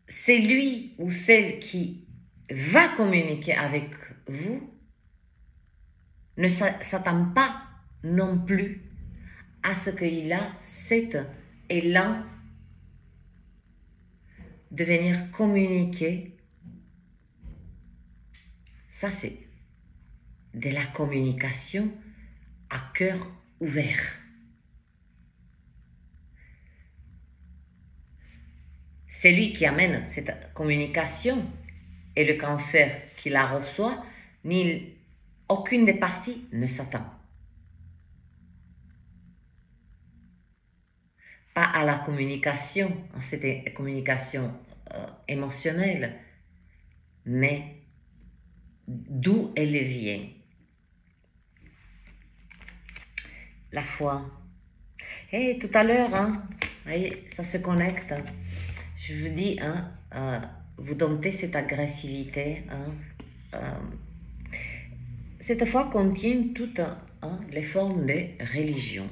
c'est lui ou celle qui va communiquer avec vous, ne s'attend pas non plus à ce qu'il a cet élan de venir communiquer. Ça, c'est de la communication à cœur ouvert. C'est lui qui amène cette communication et le cancer qui la reçoit, ni aucune des parties ne s'attend. Pas à la communication, à cette communication émotionnelle, mais d'où elle vient. La foi. Et tout à l'heure, hein, voyez, ça se connecte. Je vous dis, hein, vous domptez cette agressivité. Hein, cette foi contient toutes les formes de religion.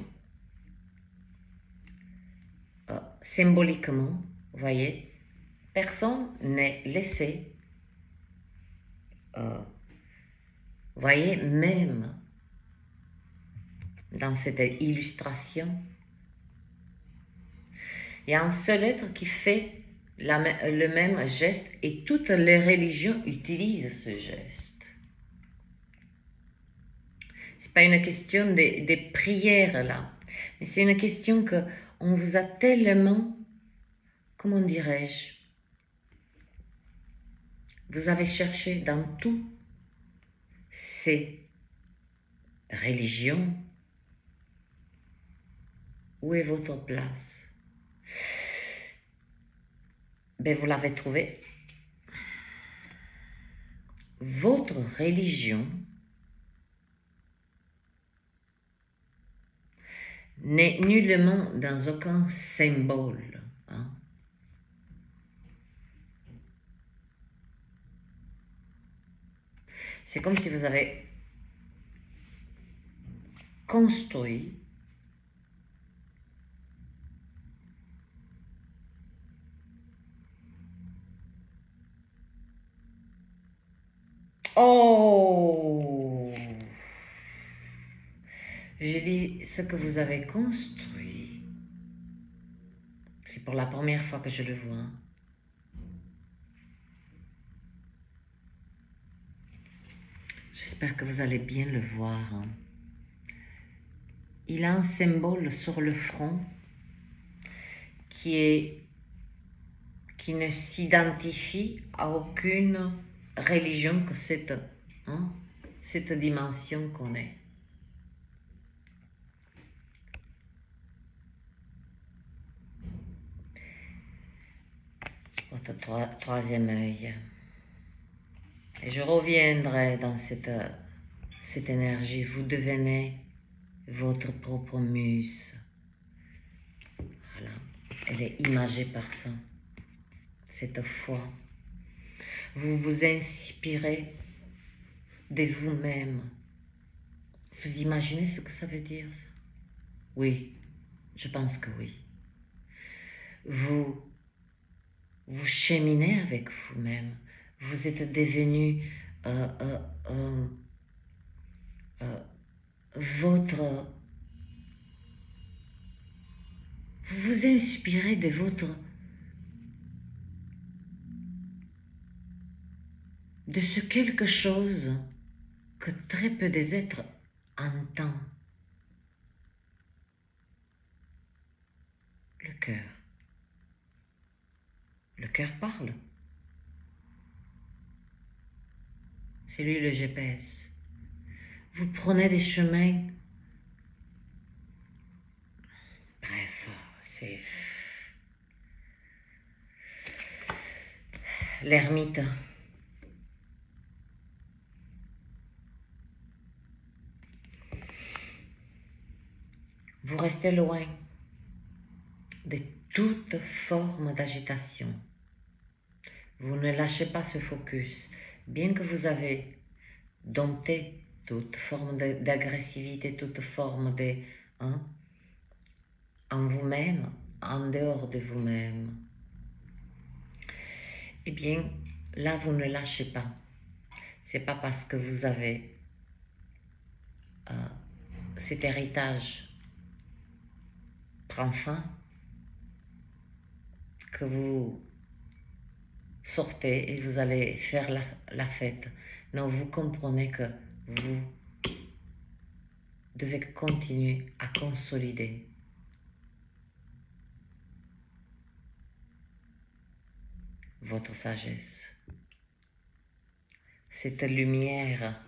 Symboliquement, vous voyez, personne n'est laissé. Vous voyez, même dans cette illustration, il y a un seul être qui fait le même geste et toutes les religions utilisent ce geste. Ce n'est pas une question de prière là, mais c'est une question que on vous a tellement, comment dirais-je, vous avez cherché dans tout ces religions, où est votre place? Ben, vous l'avez trouvé. Votre religion n'est nullement dans aucun symbole. Hein. C'est comme si vous avez construit oh, j'ai dit ce que vous avez construit. C'est pour la première fois que je le vois. J'espère que vous allez bien le voir. Hein. Il a un symbole sur le front qui ne s'identifie à aucune religion que cette dimension qu'on est. Votre troisième œil. Et je reviendrai dans cette énergie. Vous devenez votre propre muse. Voilà. Elle est imagée par ça. Cette foi. Vous vous inspirez de vous-même. Vous imaginez ce que ça veut dire, ça? Oui, je pense que oui. Vous cheminez avec vous-même. Vous êtes devenu votre... Vous vous inspirez de votre de ce quelque chose que très peu des êtres entendent. Le cœur. Le cœur parle. C'est lui le GPS. Vous prenez des chemins. Bref, c'est l'ermite. Vous restez loin de toute forme d'agitation. Vous ne lâchez pas ce focus, bien que vous avez dompté toute forme d'agressivité, toute forme de... Hein, en vous-même, en dehors de vous-même. Eh bien, là, vous ne lâchez pas. C'est pas parce que vous avez cet héritage prend fin que vous sortez et vous allez faire la fête. Non, vous comprenez que vous devez continuer à consolider votre sagesse. Cette lumière,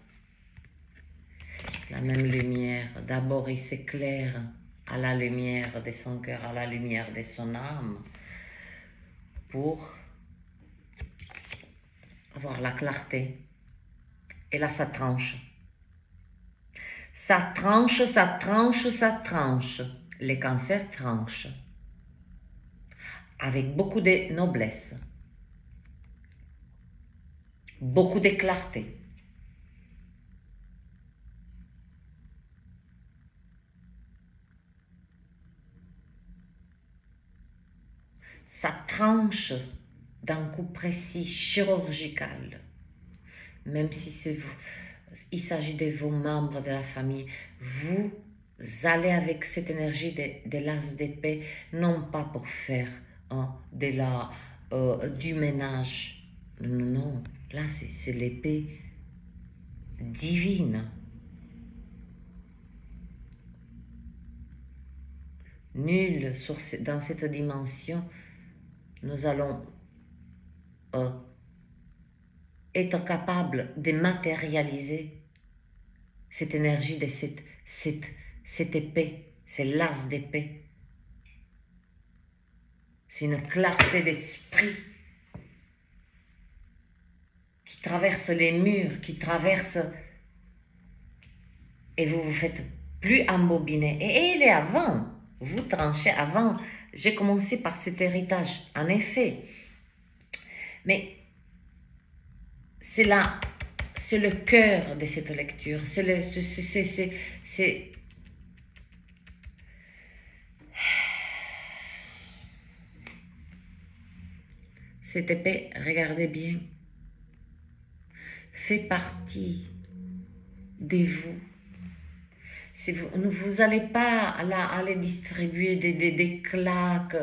la même lumière, d'abord il s'éclaire à la lumière de son cœur, à la lumière de son âme, pour avoir la clarté. Et là, ça tranche. Ça tranche, ça tranche, ça tranche. Les cancers tranchent. Avec beaucoup de noblesse. Beaucoup de clarté. Ça tranche d'un coup précis, chirurgical. Même si c'est vous, il s'agit de vos membres de la famille, vous allez avec cette énergie de l'as d'épée, non pas pour faire du ménage. Non, non, là c'est l'épée divine. Nul dans cette dimension, nous allons être capable de matérialiser cette énergie de cette épée, c'est l'as d'épée. C'est une clarté d'esprit qui traverse les murs, qui traverse... Et vous vous faites plus embobiner. Et elle est avant, vous tranchez avant. J'ai commencé par cet héritage, en effet. Mais c'est là, c'est le cœur de cette lecture. Cette épée, regardez bien, fait partie de vous. Si vous n'allez pas aller distribuer des claques,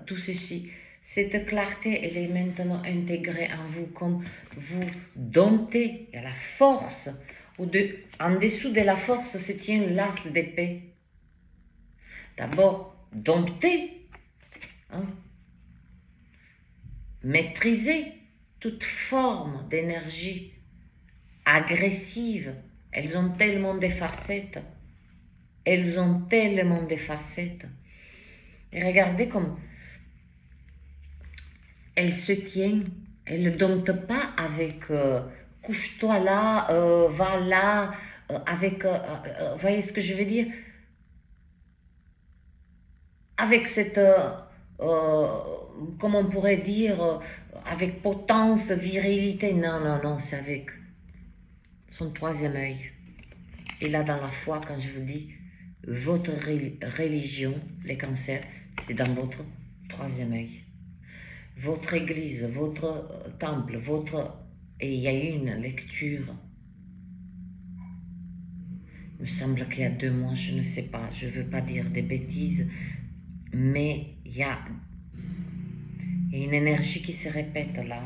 tout ceci. Cette clarté, elle est maintenant intégrée en vous, comme vous domptez à la force, en dessous de la force se tient l'as d'épée. D'abord, dompter, hein, maîtriser toute forme d'énergie agressive. Elles ont tellement de facettes. Elles ont tellement de facettes. Et regardez comme elle se tient. Elle ne dompte pas avec couche-toi là, va là, avec, voyez ce que je veux dire? Avec cette, comment on pourrait dire, avec potence, virilité. Non, non, non, c'est avec son troisième œil. Et là, dans la foi, quand je vous dis, votre religion, les cancers, c'est dans votre troisième œil. Votre église, votre temple, Et il y a eu une lecture. Il me semble qu'il y a 2 mois, je ne sais pas, je ne veux pas dire des bêtises, mais il y a une énergie qui se répète là.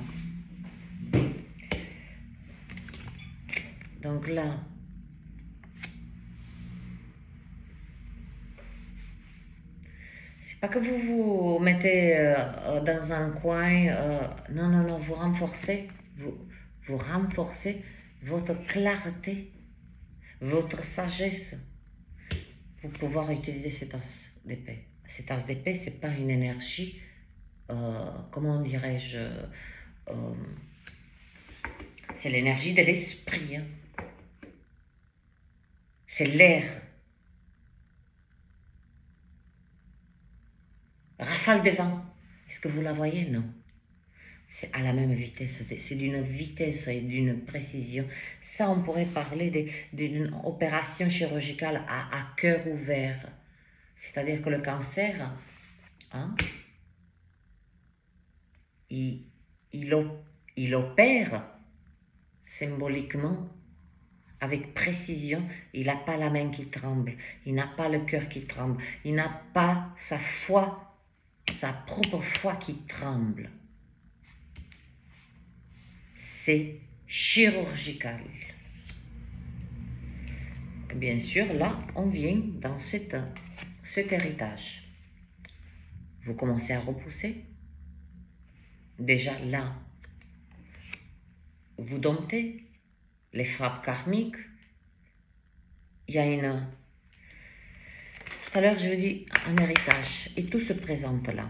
Donc là, c'est pas que vous vous mettez dans un coin, non, non, non, vous renforcez votre clarté, votre sagesse pour pouvoir utiliser cette as d'épée. Cette as d'épée, c'est pas une énergie, comment dirais-je, c'est l'énergie de l'esprit, hein. C'est l'air. Rafale de vent. Est-ce que vous la voyez? Non. C'est à la même vitesse. C'est d'une vitesse et d'une précision. Ça, on pourrait parler d'une opération chirurgicale à cœur ouvert. C'est-à-dire que le cancer, hein, il opère symboliquement avec précision. Il n'a pas la main qui tremble, il n'a pas le cœur qui tremble, il n'a pas sa foi, sa propre foi qui tremble. C'est chirurgical. Bien sûr, là, on vient dans cet héritage. Vous commencez à repousser. Déjà là, vous domptez les frappes karmiques. Il y a une... Tout à l'heure, je vous dis un héritage. Et tout se présente là.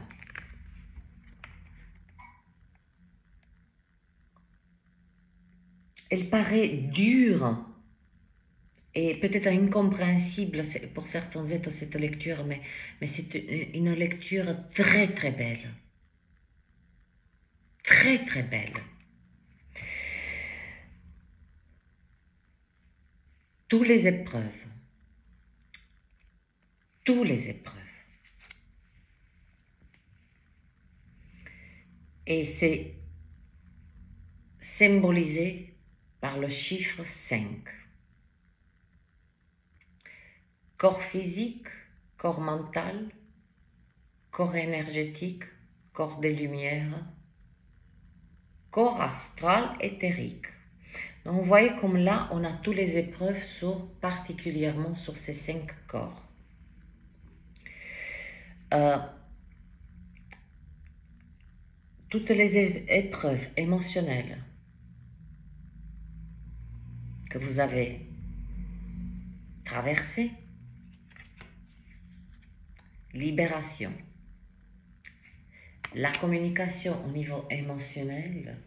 Elle paraît dure et peut-être incompréhensible pour certains êtres cette lecture, mais c'est une lecture très très belle. Très très belle. Toutes les épreuves. Et c'est symbolisé par le chiffre 5. Corps physique, corps mental, corps énergétique, corps des lumières, corps astral éthérique. Donc vous voyez comme là, on a toutes les épreuves particulièrement sur ces 5 corps. Toutes les épreuves émotionnelles que vous avez traversées, libération, la communication au niveau émotionnel,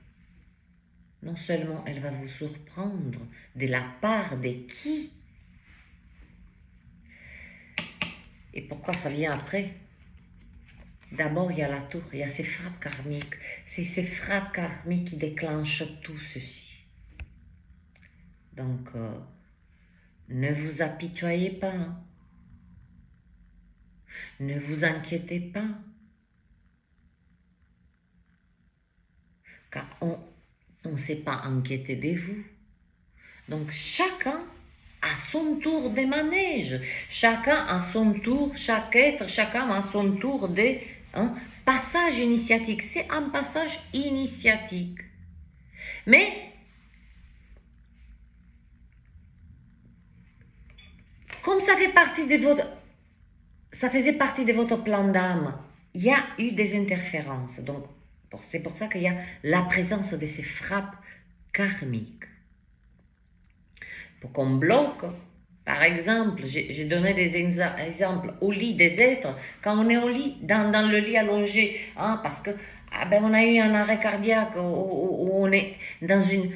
non seulement elle va vous surprendre de la part de qui, et pourquoi ça vient après. D'abord, il y a la tour, il y a ces frappes karmiques. C'est ces frappes karmiques qui déclenchent tout ceci. Donc, ne vous apitoyez pas. Hein. Ne vous inquiétez pas. Car on ne s'est pas inquiété de vous. Donc, chacun a son tour des manèges. Chacun a son tour, chaque être, chacun a son tour des... passage initiatique, c'est un passage initiatique. Mais, comme ça fait partie de ça faisait partie de votre plan d'âme, il y a eu des interférences. Donc, c'est pour ça qu'il y a la présence de ces frappes karmiques. Pour qu'on bloque, par exemple, j'ai donné des exemples au lit des êtres, quand on est au lit, dans le lit allongé, hein, parce que on a eu un arrêt cardiaque, où on est dans une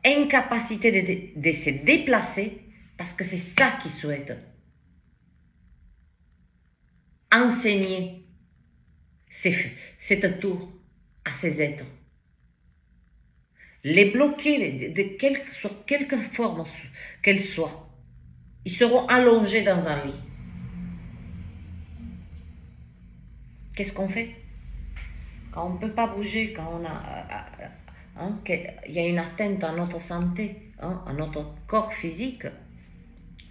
incapacité de se déplacer, parce que c'est ça qu'ils souhaitent. Enseigner cette tour à ces êtres. Les bloquer sur quelque forme qu'elle soit. Ils seront allongés dans un lit. Qu'est-ce qu'on fait? Quand on ne peut pas bouger, quand il y a une atteinte à notre santé, à notre corps physique,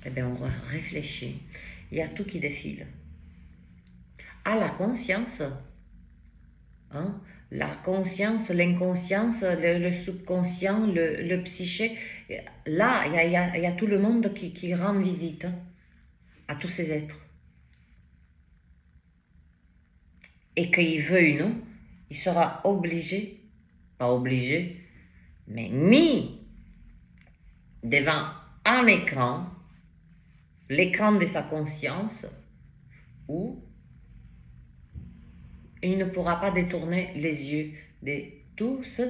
eh bien on réfléchit. Il y a tout qui défile. À la conscience, la conscience, l'inconscience, le subconscient, le psyché. Là, il y a tout le monde qui rend visite à tous ces êtres. Et qu'il veuille ou non, il sera obligé, pas obligé, mais mis devant un écran, l'écran de sa conscience, où il ne pourra pas détourner les yeux de tous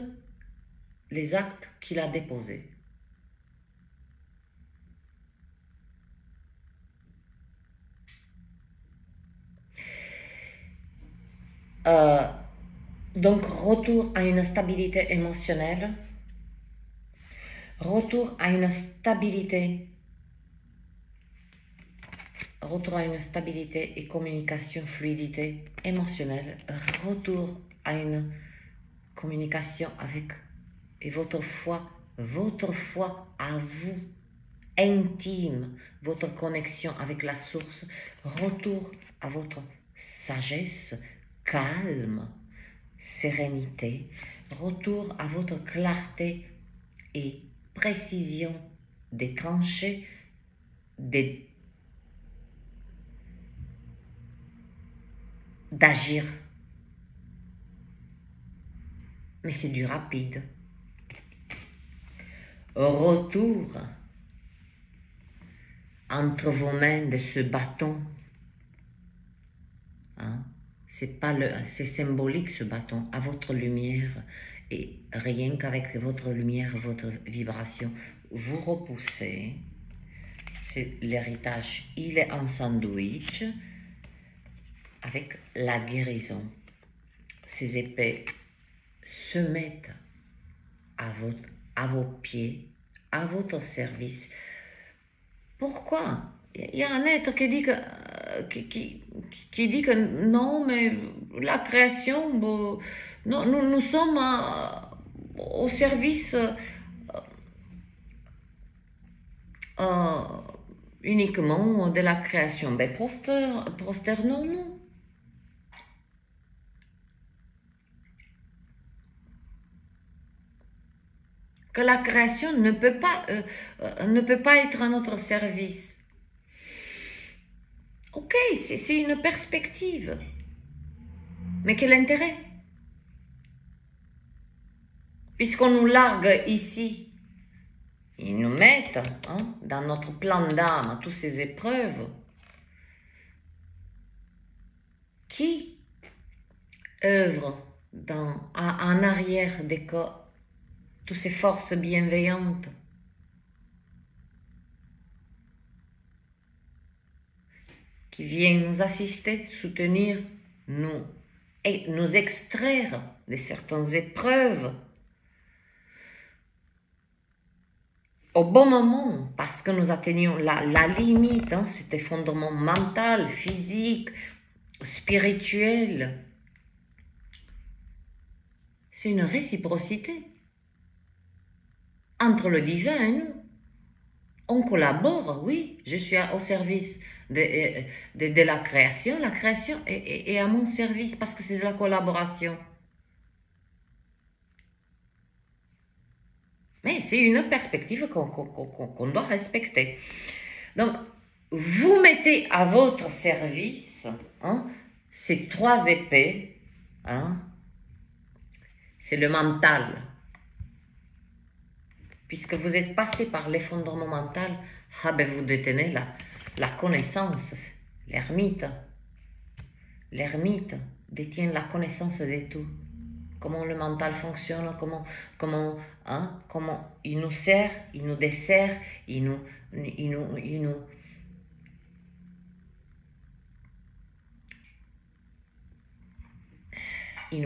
les actes qu'il a déposés. Donc, retour à une stabilité émotionnelle, retour à une stabilité et communication, fluidité émotionnelle, retour à une communication avec et votre foi à vous, intime, votre connexion avec la source, retour à votre sagesse, calme, sérénité, retour à votre clarté et précision des tranchées, d'agir. Mais c'est du rapide. Retour entre vos mains de ce bâton. Hein? C'est symbolique ce bâton, à votre lumière. Et rien qu'avec votre lumière, votre vibration, vous repoussez. C'est l'héritage, il est en sandwich avec la guérison. Ces épées se mettent à vos pieds, à votre service. Pourquoi? Il y a un être qui dit que non, mais la création, bon, non, nous sommes au service uniquement de la création. Ben, prosternons-nous. Que la création ne peut pas être à notre service. Ok, c'est une perspective. Mais quel intérêt? Puisqu'on nous largue ici, ils nous mettent dans notre plan d'âme toutes ces épreuves. Qui œuvre en arrière des corps toutes ces forces bienveillantes qui viennent nous assister, soutenir, nous extraire de certaines épreuves au bon moment, parce que nous atteignons la limite, cet effondrement mental, physique, spirituel. C'est une réciprocité entre le divin et nous. On collabore, oui, je suis au service de la création est à mon service parce que c'est de la collaboration. Mais c'est une perspective qu'on doit respecter. Donc, vous mettez à votre service ces trois épées, c'est le mental. Puisque vous êtes passé par l'effondrement mental, vous détenez la connaissance. L'ermite détient la connaissance de tout. Comment le mental fonctionne, comment il nous sert, il nous dessert, il nous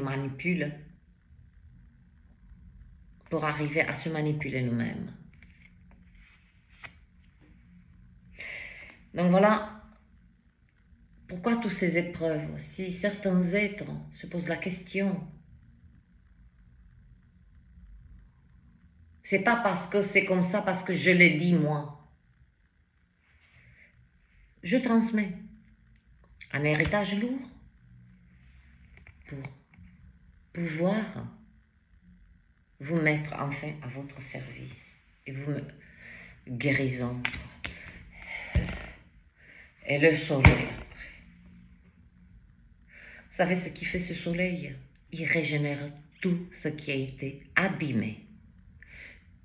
manipule pour arriver à se manipuler nous-mêmes. Donc voilà pourquoi toutes ces épreuves. Si certains êtres se posent la question, c'est pas parce que c'est comme ça, parce que je l'ai dit moi. Je transmets un héritage lourd pour pouvoir vous mettre enfin à votre service et vous guérison. Et le soleil. Vous savez ce qui fait ce soleil? Il régénère tout ce qui a été abîmé.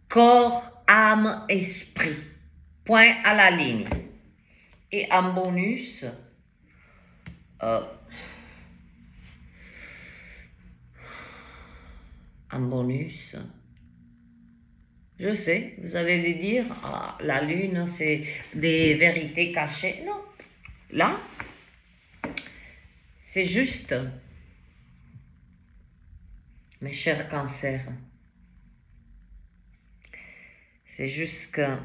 Corps, âme, esprit. Point à la ligne. Et en bonus, je sais, vous allez lui dire, ah, la lune, c'est des vérités cachées. Non, là, c'est juste, mes chers cancers, c'est juste que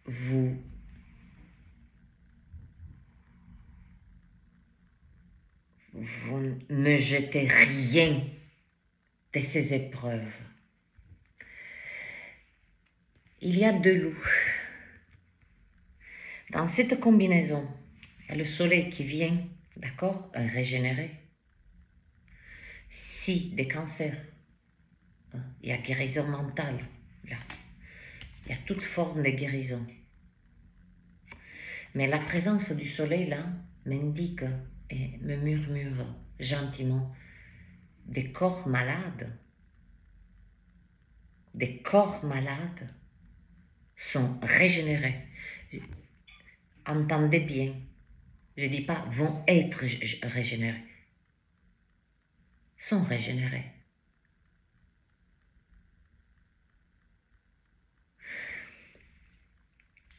vous ne jetez rien de ces épreuves. Il y a deux loups. Dans cette combinaison, il y a le soleil qui vient, d'accord, régénérer. Si des cancers, il y a guérison mentale, là. Il y a toute forme de guérison. Mais la présence du soleil, là, m'indique et me murmure gentiment des corps malades. Des corps malades sont régénérés. Entendez bien, je ne dis pas vont être régénérés, sont régénérés.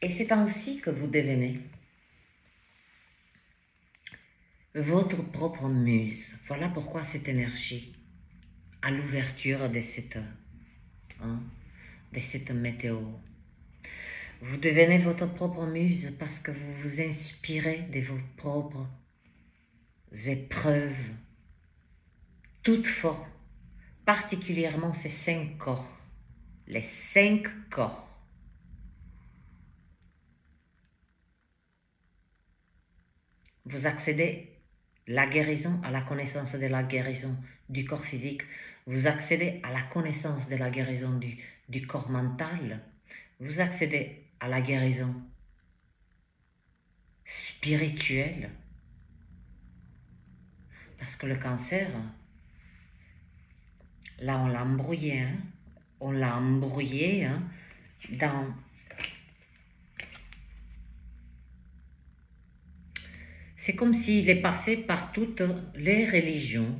Et c'est ainsi que vous devenez votre propre muse. Voilà pourquoi cette énergie, à l'ouverture de cette météo, vous devenez votre propre muse parce que vous vous inspirez de vos propres épreuves, toutes formes, particulièrement ces 5 corps, les 5 corps. Vous accédez à la guérison, à la connaissance de la guérison du corps physique, vous accédez à la connaissance de la guérison du corps mental, vous accédez à la guérison spirituelle, parce que le cancer, là on l'a embrouillé, hein, dans... C'est comme s'il est passé par toutes les religions.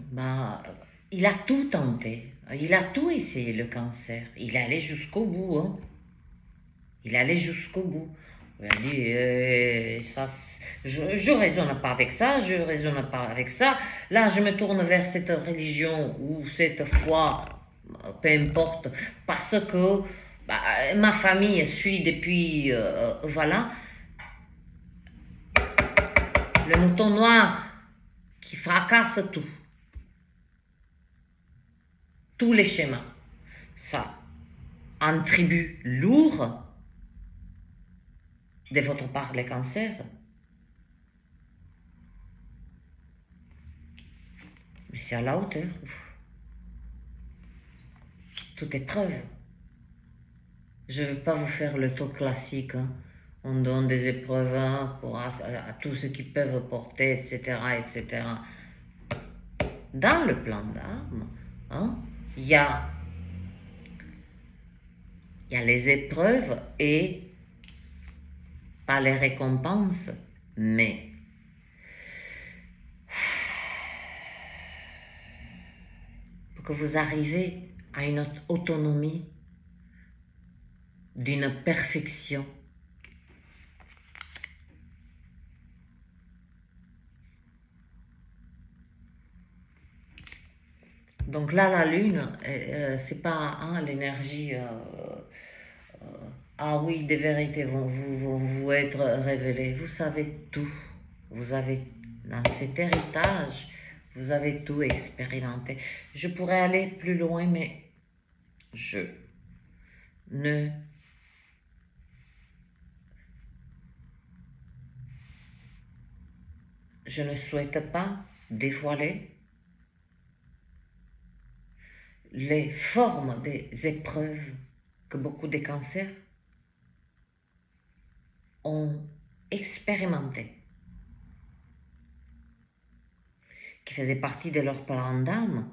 Il a tout tenté, il a tout essayé, le cancer. Il est allé jusqu'au bout. Hein. Il est allé jusqu'au bout. Il a dit, je ne raisonne pas avec ça, je ne raisonne pas avec ça. Là, je me tourne vers cette religion ou cette foi, peu importe, parce que ma famille suit depuis, voilà. Le mouton noir qui fracasse tout. Tous les schémas. Ça, un tribut lourd de votre part, les cancers. Mais c'est à la hauteur. Toute épreuve. Je ne vais pas vous faire le tour classique. Hein. On donne des épreuves à tous ceux qui peuvent porter, etc., etc. Dans le plan d'âme, hein, il y a les épreuves et pas les récompenses, mais pour que vous arrivez à une autonomie d'une perfection. Donc là, la lune, c'est pas l'énergie. Ah oui, des vérités vont vous être révélées. Vous savez tout. Vous avez, dans cet héritage, vous avez tout expérimenté. Je pourrais aller plus loin, mais je ne souhaite pas dévoiler les formes des épreuves que beaucoup de cancers ont expérimentées, qui faisaient partie de leur plan d'âme,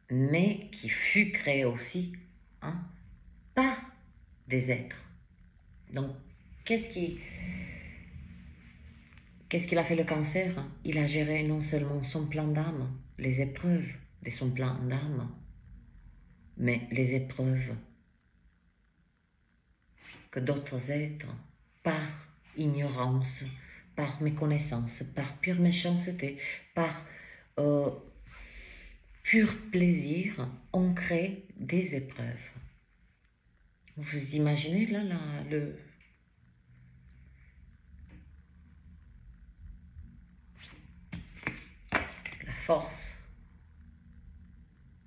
mais qui fut créé aussi par des êtres. Donc, qu'est-ce qu'il a fait le cancer? Il a géré non seulement son plan d'âme, les épreuves de son plan d'âme, mais les épreuves que d'autres êtres, par ignorance, par méconnaissance, par pure méchanceté, par pur plaisir, ont créé des épreuves. Vous imaginez là la force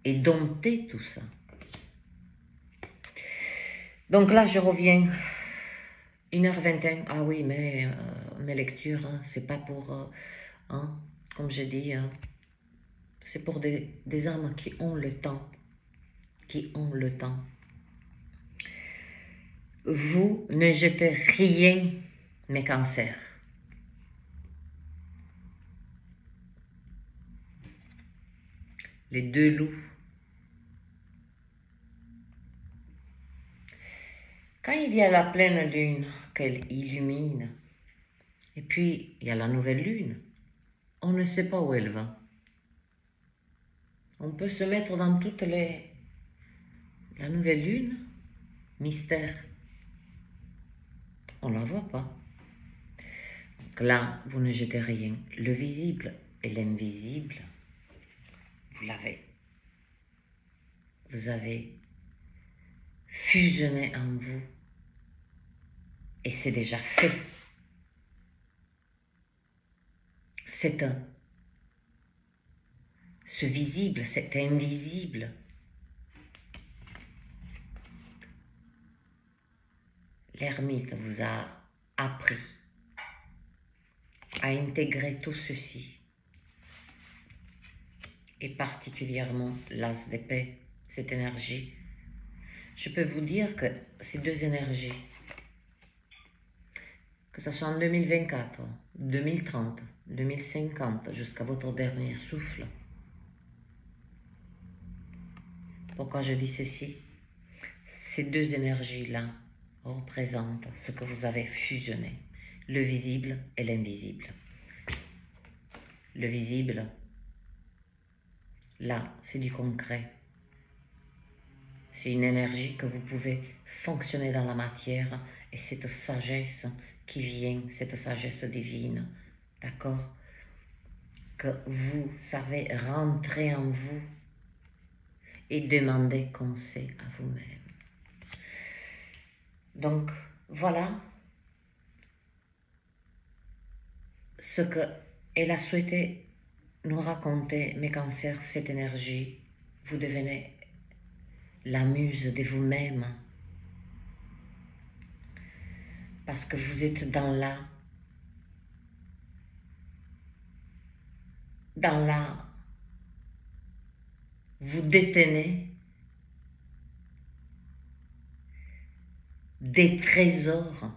et dompter tout ça. Donc là, je reviens 1h21. Ah oui, mais mes lectures, c'est pas pour, comme je dis, c'est pour des âmes qui ont le temps. Qui ont le temps. Vous ne jetez rien, mes cancers. Les deux loups. Quand il y a la pleine lune qu'elle illumine, et puis il y a la nouvelle lune, on ne sait pas où elle va. On peut se mettre dans toutes les... La nouvelle lune, mystère. On ne la voit pas. Donc là, vous ne jetez rien. Le visible et l'invisible, vous l'avez. Vous avez fusionné en vous. Et c'est déjà fait. C'est ce visible, cet invisible. L'ermite vous a appris à intégrer tout ceci. Et particulièrement l'as d'épée, cette énergie. Je peux vous dire que ces deux énergies, que ce soit en 2024, 2030, 2050, jusqu'à votre dernier souffle. Pourquoi je dis ceci? Ces deux énergies-là représentent ce que vous avez fusionné, le visible et l'invisible. Le visible, là, c'est du concret. C'est une énergie que vous pouvez fonctionner dans la matière et cette sagesse qui vient, cette sagesse divine, d'accord? Que vous savez rentrer en vous et demander conseil à vous-même. Donc, voilà ce qu'elle a souhaité nous raconter, mes cancers, cette énergie. Vous devenez la muse de vous-même parce que vous êtes dans la vous détenez des trésors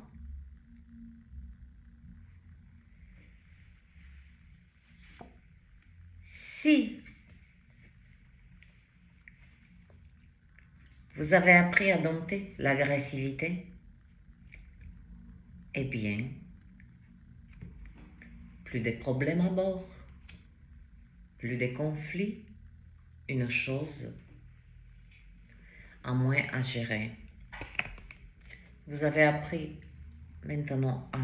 si vous avez appris à dompter l'agressivité, eh bien, plus de problèmes à bord, plus de conflits, une chose en moins à gérer. Vous avez appris maintenant à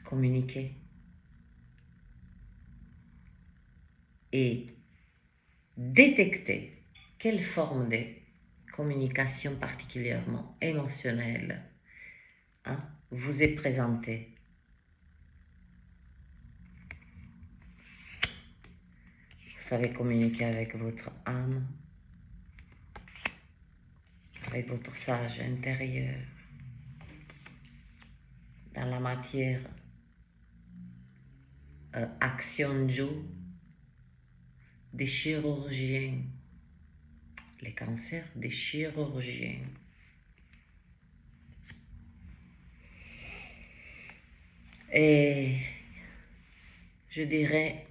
communiquer et détecter quelle forme de communication particulièrement émotionnelle vous est présentée. Vous savez communiquer avec votre âme, avec votre sage intérieur, dans la matière Action Joe, des chirurgiens. Les cancers des chirurgiens. Et je dirais,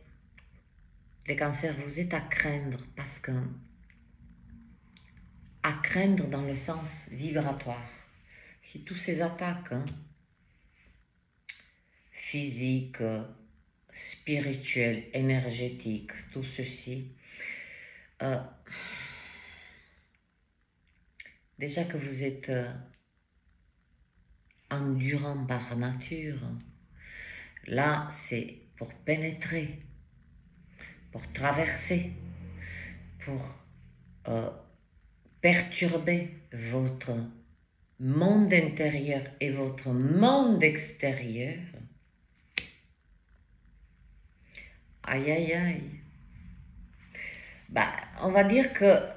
les cancers, vous êtes à craindre parce que, à craindre dans le sens vibratoire. Si toutes ces attaques physiques, spirituelles, énergétiques, tout ceci, déjà que vous êtes endurant par nature, là c'est pour pénétrer, pour traverser, pour perturber votre monde intérieur et votre monde extérieur. Aïe aïe aïe. Bah, on va dire que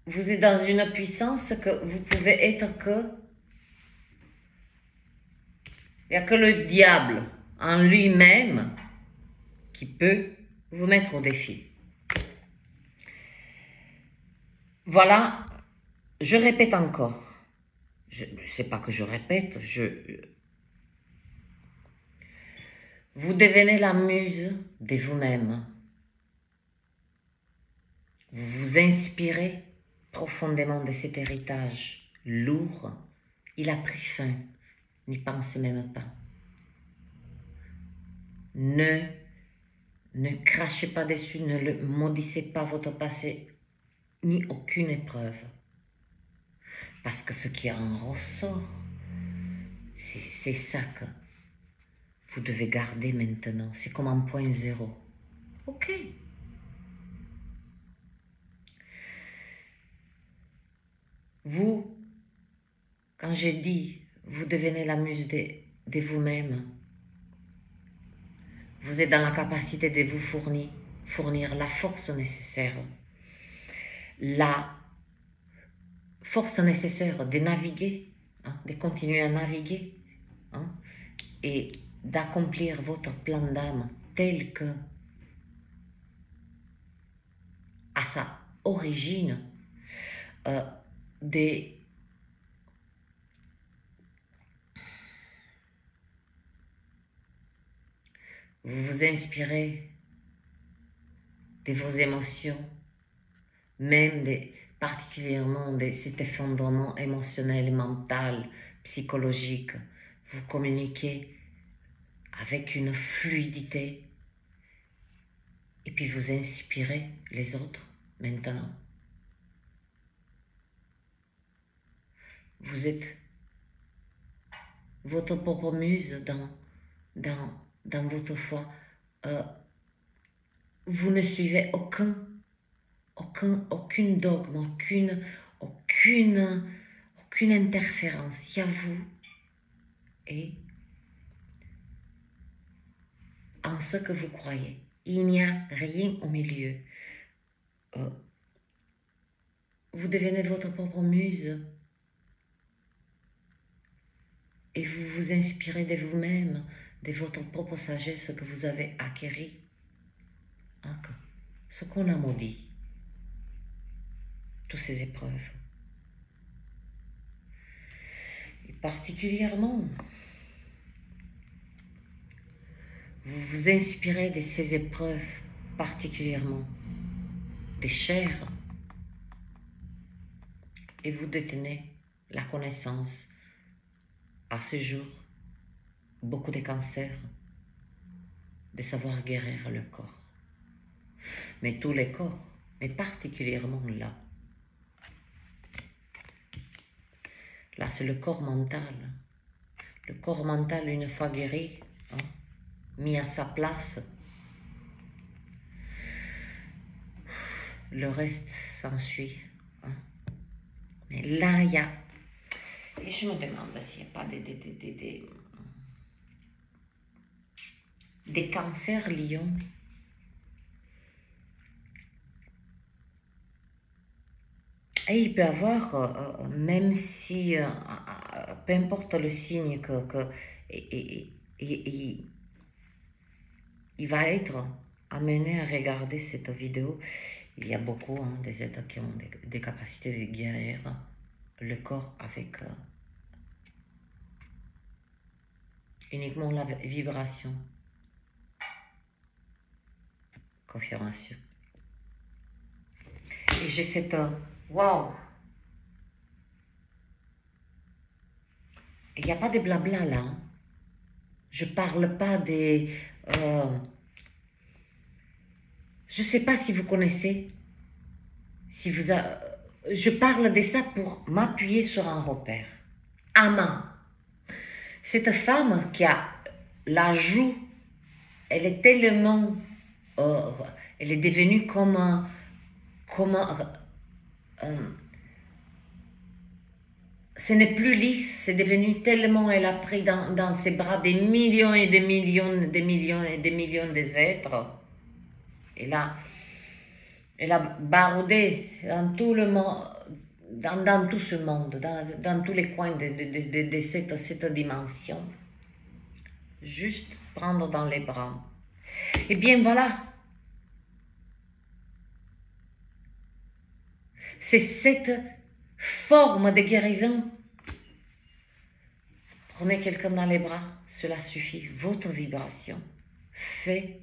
vous êtes dans une puissance que vous pouvez être que... Il n'y a que le diable en lui-même qui peut vous mettre au défi. Voilà, je répète encore. Je ne sais pas que je répète, vous devenez la muse de vous-même. Vous vous inspirez profondément de cet héritage lourd. Il a pris fin. N'y pensez même pas. Ne crachez pas dessus, ne le maudissez pas votre passé, ni aucune épreuve. Parce que ce qui en ressort, c'est ça que vous devez garder maintenant. C'est comme un point zéro. Ok. Vous, quand j'ai dit, vous devenez la muse de vous-même, vous êtes dans la capacité de vous fournir la force nécessaire. La force nécessaire de naviguer, de continuer à naviguer, et d'accomplir votre plan d'âme tel que, à sa origine, vous vous inspirez de vos émotions, même particulièrement de cet effondrement émotionnel, mental, psychologique. Vous communiquez avec une fluidité et puis vous inspirez les autres maintenant. Vous êtes votre propre muse dans votre foi. Vous ne suivez aucune dogme, aucune interférence. Il y a vous et en ce que vous croyez. Il n'y a rien au milieu. Vous devenez votre propre muse et vous vous inspirez de vous-même, de votre propre sagesse que vous avez acquérie. Ce qu'on a maudit, toutes ces épreuves. Et particulièrement, vous vous inspirez de ces épreuves, particulièrement des chairs, et vous détenez la connaissance, à ce jour, beaucoup de cancers, de savoir guérir le corps. Mais tous les corps, mais particulièrement là. Là, c'est le corps mental. Le corps mental, une fois guéri, mis à sa place, le reste s'ensuit. Mais là, il y a... Et je me demande s'il n'y a pas des cancers lions. Et il peut y avoir, même si, peu importe le signe il, il va être amené à regarder cette vidéo. Il y a beaucoup des êtres qui ont des capacités de guérir le corps avec uniquement la vibration. Confirmation. Et j'ai cette... Waouh! Il n'y a pas de blabla là. Hein. Je parle pas des... je ne sais pas si vous connaissez. Si vous je parle de ça pour m'appuyer sur un repère. Ama. Cette femme qui a la joue, elle est tellement... elle est devenue comme ce n'est plus lisse, c'est devenu tellement, elle a pris dans ses bras des millions et des millions, des millions et des millions d'êtres. Elle a baroudé dans tout le monde, dans tout ce monde, dans tous les coins de cette dimension. Juste prendre dans les bras. Et bien voilà. C'est cette forme de guérison. Prenez quelqu'un dans les bras, cela suffit. Votre vibration fait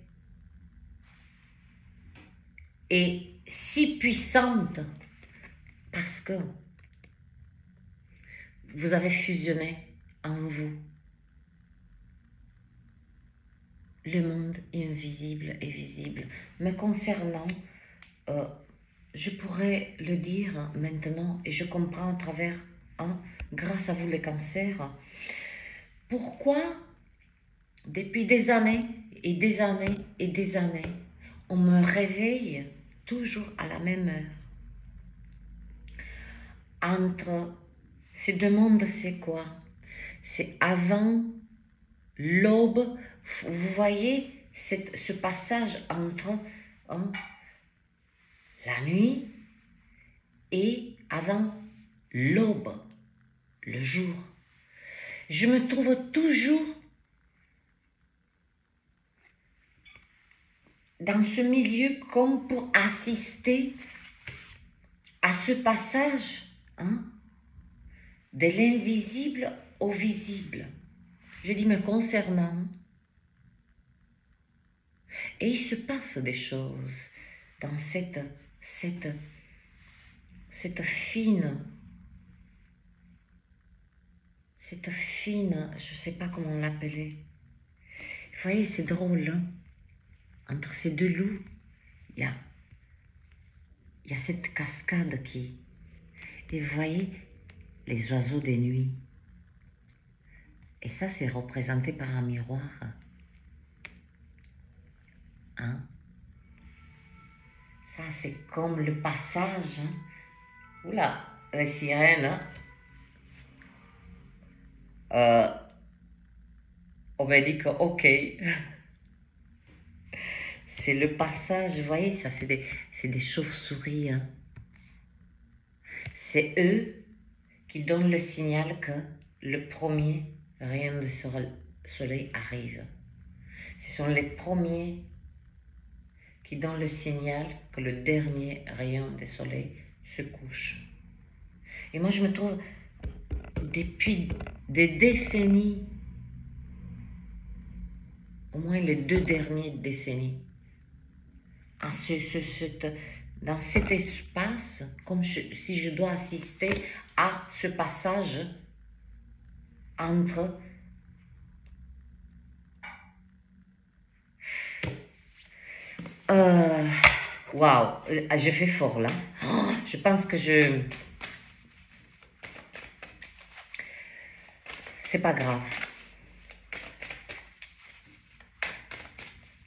est si puissante parce que vous avez fusionné en vous le monde invisible et visible. Me concernant, je pourrais le dire maintenant et je comprends à travers, grâce à vous les cancers, pourquoi depuis des années et des années et des années, on me réveille toujours à la même heure. Entre ces deux mondes, c'est quoi? C'est avant l'aube. Vous voyez ce passage entre la nuit et avant l'aube, le jour. Je me trouve toujours dans ce milieu comme pour assister à ce passage de l'invisible au visible. Je dis me concernant. Et il se passe des choses dans cette fine, je ne sais pas comment l'appeler. Vous voyez, c'est drôle, hein? Entre ces deux loups, il y a cette cascade qui... Et vous voyez, les oiseaux des nuits. Et ça, c'est représenté par un miroir. Hein? Ça, c'est comme le passage. Hein? Oula, les sirènes. On m'a dit que, ok. C'est le passage, vous voyez, ça, c'est des chauves-souris. Hein? C'est eux qui donnent le signal que le premier rayon de soleil arrive. Ce sont les premiers qui donnent le signal que le dernier rayon de soleil se couche. Et moi, je me trouve, depuis des décennies, au moins les 2 dernières décennies, dans cet espace, comme si je dois assister à ce passage entre waouh, je fais fort là. Oh, je pense que c'est pas grave.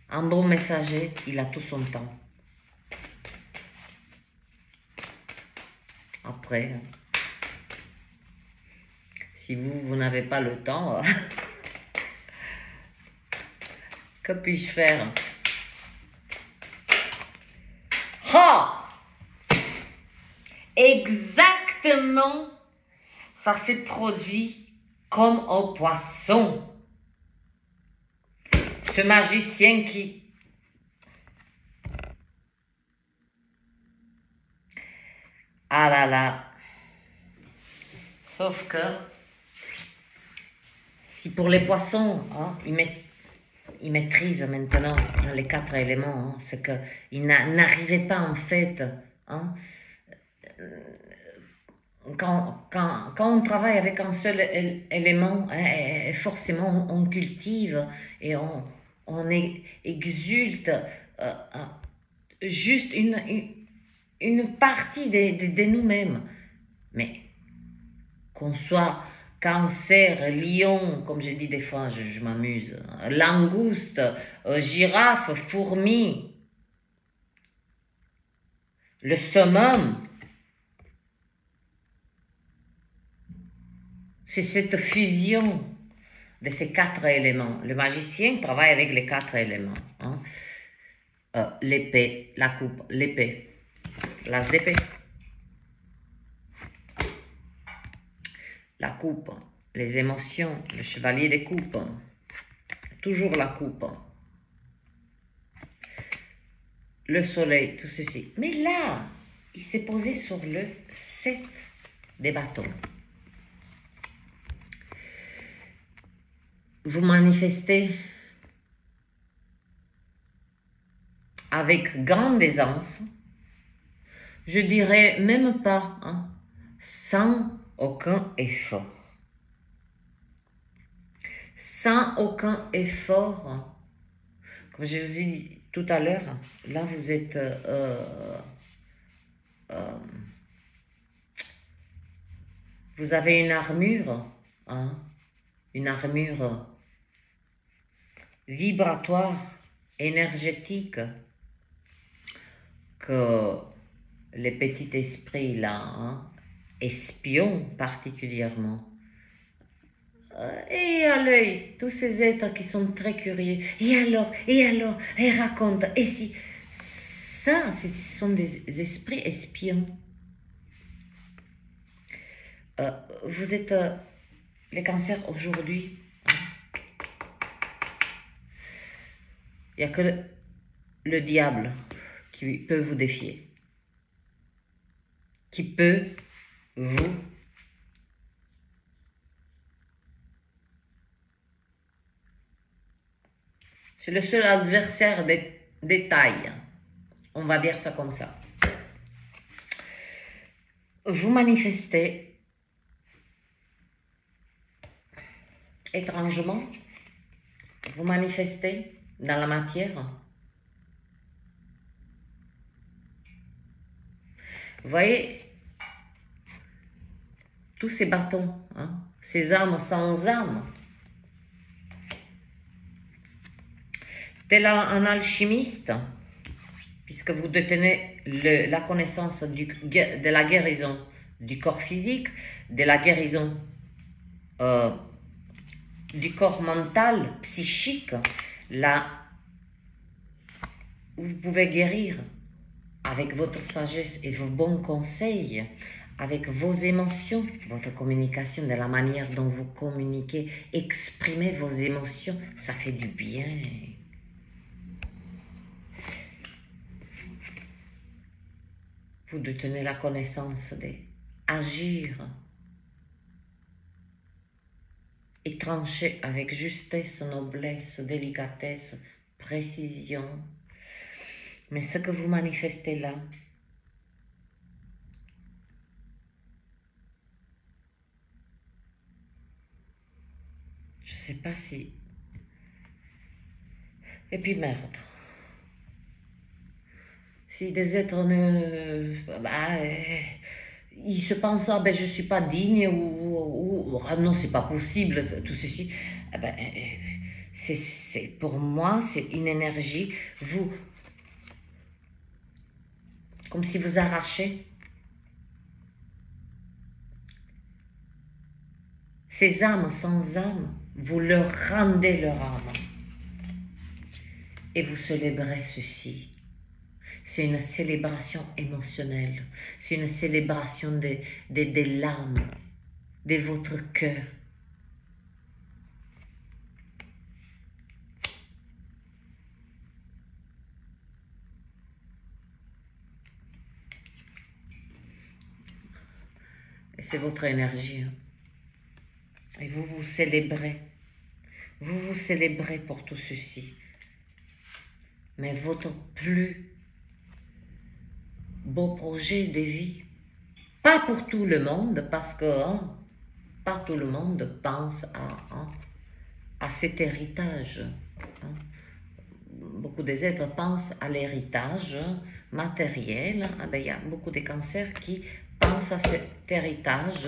Un bon messager, il a tout son temps. Après, si vous n'avez pas le temps, que puis-je faire? Oh! Exactement, ça se produit comme au poisson. ce magicien qui... Ah là là. Sauf que, si pour les poissons, hein, ils maîtrisent maintenant les 4 éléments, hein, c'est qu'ils n'arrivaient pas en fait, hein, quand on travaille avec un seul élément, hein, forcément on cultive et on exulte juste une partie de nous-mêmes. Mais qu'on soit cancer, lion, comme je dis des fois, je m'amuse, langouste, girafe, fourmi, le summum, c'est cette fusion de ces 4 éléments. Le magicien travaille avec les 4 éléments. Hein. L'épée, la coupe, l'épée, l'as d'épée, la coupe, les émotions, le chevalier des coupes, toujours la coupe, le soleil, tout ceci. Mais là, il s'est posé sur le 7 des bâtons. Vous manifestez avec grande aisance, je dirais même pas, hein, sans aucun effort. Sans aucun effort, hein. Comme je vous ai dit tout à l'heure, là vous êtes vous avez une armure, hein, une armure vibratoire, énergétique, que les petits esprits là, hein, espions particulièrement. Et à l'œil, tous ces êtres qui sont très curieux. Et alors, et raconte, et si... Ça, ce sont des esprits espions. Vous êtes les cancers aujourd'hui. Hein? Il n'y a que le diable qui peut vous défier. Qui peut vous... C'est le seul adversaire des tailles. On va dire ça comme ça. Vous manifestez étrangement. Vous manifestez dans la matière. Vous voyez, tous ces bâtons, hein, ces âmes sans âme. Tel un alchimiste, puisque vous détenez la connaissance de la guérison du corps physique, de la guérison du corps mental, psychique, là, vous pouvez guérir avec votre sagesse et vos bons conseils, avec vos émotions, votre communication, de la manière dont vous communiquez, exprimez vos émotions, ça fait du bien. Vous détenez la connaissance d'agir et trancher avec justesse, noblesse, délicatesse, précision. Mais ce que vous manifestez là, je ne sais pas si... Et puis merde. Si des êtres ils se pensent, ah ben je ne suis pas digne, ou ah non, c'est pas possible, tout ceci. Ah ben, pour moi, c'est une énergie, comme si vous arrachez ces âmes sans âme, vous leur rendez leur âme. Et vous célébrez ceci. C'est une célébration émotionnelle. C'est une célébration des larmes, de votre cœur. c'est votre énergie. Hein. Et vous vous célébrez. Vous vous célébrez pour tout ceci. Mais votre plus beau projet de vie, pas pour tout le monde, parce que hein, pas tout le monde pense à cet héritage. Hein. Beaucoup des êtres pensent à l'héritage matériel. Ah ben, il y a beaucoup de cancers qui pensent à cet héritage,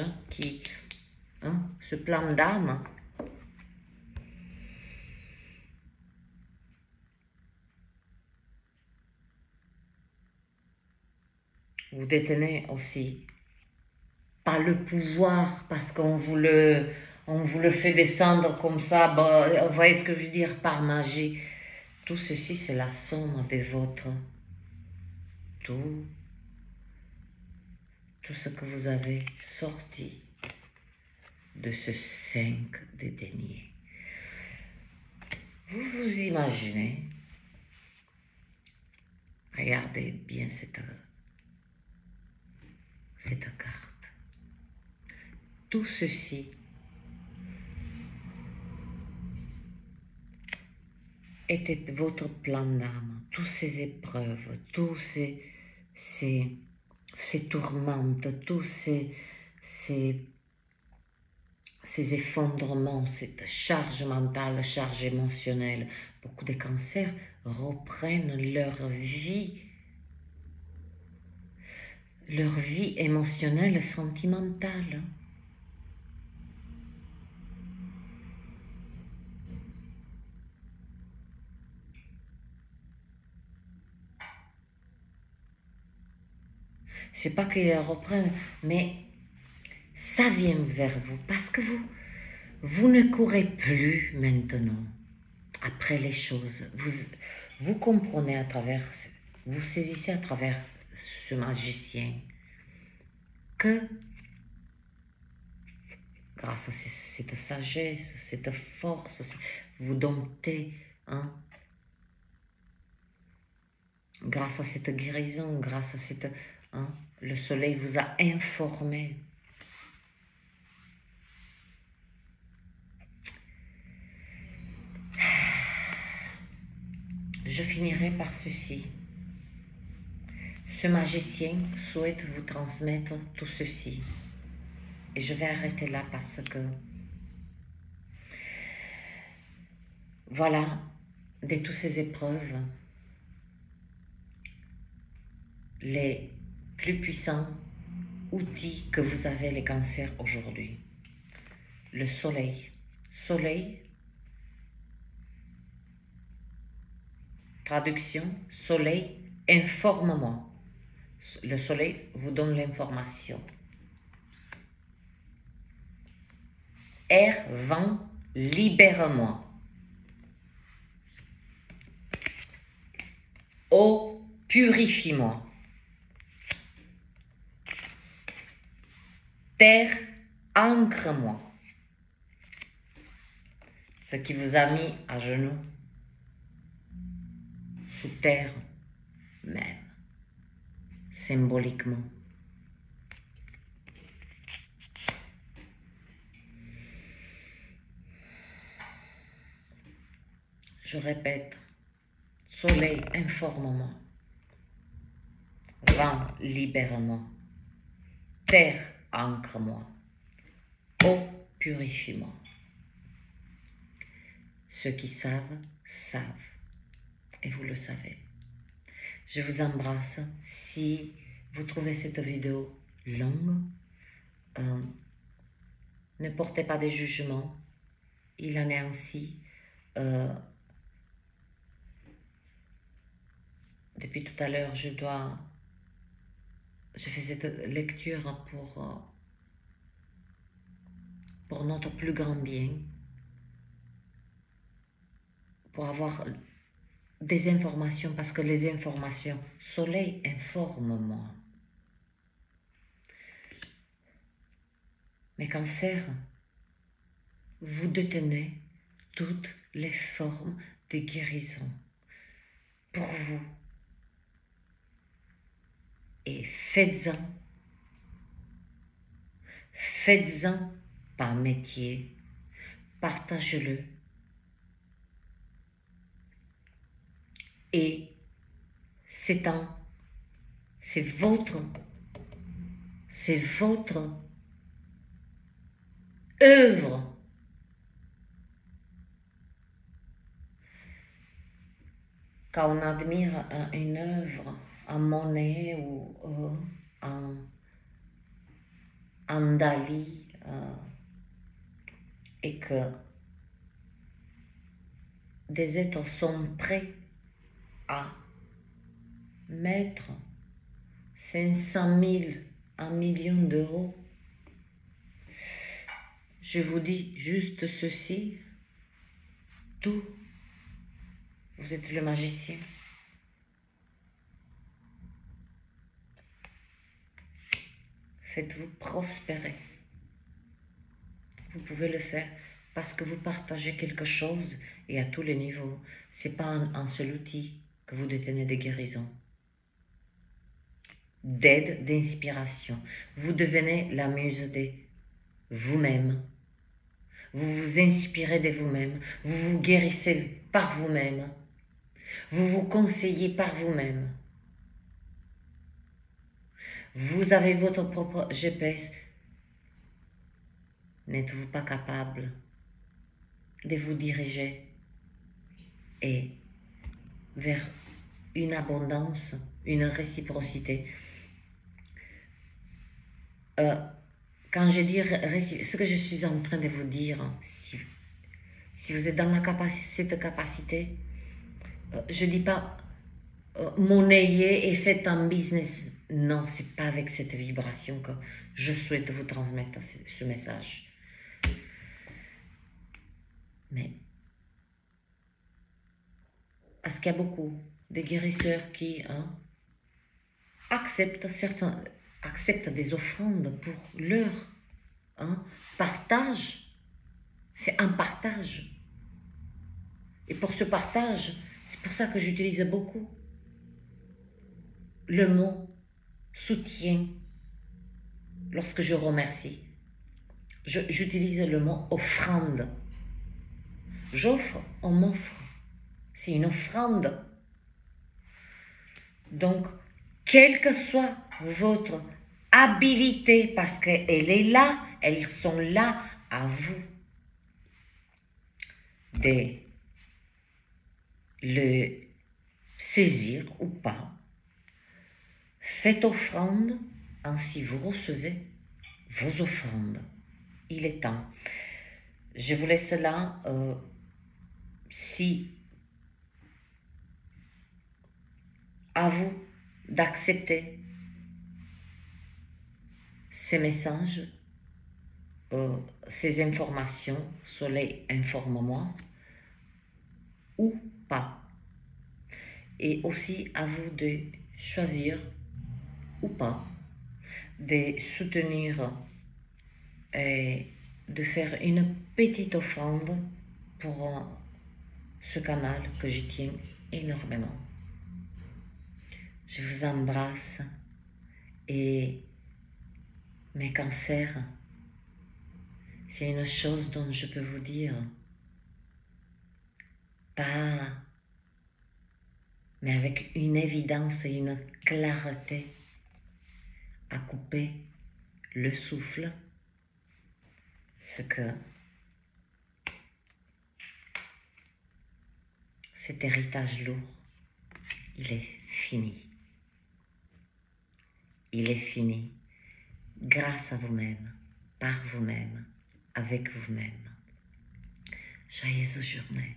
hein, ce plan d'âme. Vous détenez aussi pas le pouvoir parce qu'on vous le fait descendre comme ça. Vous voyez ce que je veux dire par magie. Tout ceci, c'est la somme de votre tout ce que vous avez sorti de ce 5 de deniers. Vous vous imaginez, regardez bien cette carte. Tout ceci était votre plan d'âme, toutes ces épreuves, tous ces tourmentes, tous ces effondrements, cette charge mentale, charge émotionnelle. Beaucoup de cancers reprennent leur vie émotionnelle, sentimentale. C'est pas qu'ils reprennent, mais ça vient vers vous parce que vous ne courez plus maintenant après les choses. Vous comprenez à travers, vous saisissez à travers ce magicien que grâce à cette sagesse, cette force, vous domptez, hein, grâce à cette guérison, grâce à cette... Hein, le soleil vous a informé. Je finirai par ceci. Ce magicien souhaite vous transmettre tout ceci. Et je vais arrêter là parce que... Voilà, de toutes ces épreuves, les plus puissants outils que vous avez les cancers aujourd'hui. Le soleil. Soleil, traduction, soleil, informe-moi. Le soleil vous donne l'information. Air, vent, libère-moi. Eau, purifie-moi. Terre, ancre-moi. Ce qui vous a mis à genoux, sous terre même, symboliquement. Je répète, soleil, informe-moi. Vent, libère-moi. Terre, ancre-moi. Eau, purifie-moi. Ceux qui savent, savent. Et vous le savez. Je vous embrasse. Si vous trouvez cette vidéo longue, ne portez pas de jugement. Il en est ainsi. Depuis tout à l'heure, je fais cette lecture pour notre plus grand bien, pour avoir des informations, parce que les informations, soleil, informe-moi. Mes cancers, vous détenez toutes les formes de guérison pour vous. Et faites-en Faites-en par métier, partagez-le et c'est votre œuvre. Quand on admire une œuvre, un Monet ou un Dali, et que des êtres sont prêts à mettre 500 000, 1 million d'euros, je vous dis juste ceci, tout, vous êtes le magicien. Faites-vous prospérer. Vous pouvez le faire parce que vous partagez quelque chose et à tous les niveaux. Ce n'est pas un seul outil que vous détenez de guérison, d'aide, d'inspiration. Vous devenez la muse de vous-même. Vous vous inspirez de vous-même. Vous vous guérissez par vous-même. Vous vous conseillez par vous-même. Vous avez votre propre GPS. N'êtes-vous pas capable de vous diriger et vers une abondance, une réciprocité? Quand je dis ce que je suis en train de vous dire, si vous êtes dans cette capacité, je ne dis pas monnayez et faites un business. Non, ce n'est pas avec cette vibration que je souhaite vous transmettre ce message. Mais, parce qu'il y a beaucoup de guérisseurs qui acceptent des offrandes pour leur partage. C'est un partage. Et pour ce partage, c'est pour ça que j'utilise beaucoup le mot soutien lorsque je remercie. J'utilise le mot offrande. J'offre, on m'offre. C'est une offrande. Donc, quelle que soit votre habilité, parce qu'elle est là, elles sont là à vous de le saisir ou pas. Faites offrande, ainsi vous recevez vos offrandes. Il est temps. Je vous laisse là. Si à vous d'accepter ces messages, ces informations, Soleil informe-moi, ou pas. Et aussi à vous de choisir ou pas de soutenir et de faire une petite offrande pour ce canal que j'y tiens énormément. Je vous embrasse et mes cancers, c'est une chose dont je peux vous dire, pas, mais avec une évidence et une clarté à couper le souffle, ce que cet héritage lourd, il est fini. Il est fini grâce à vous-même, par vous-même, avec vous-même. Joyeuse journée.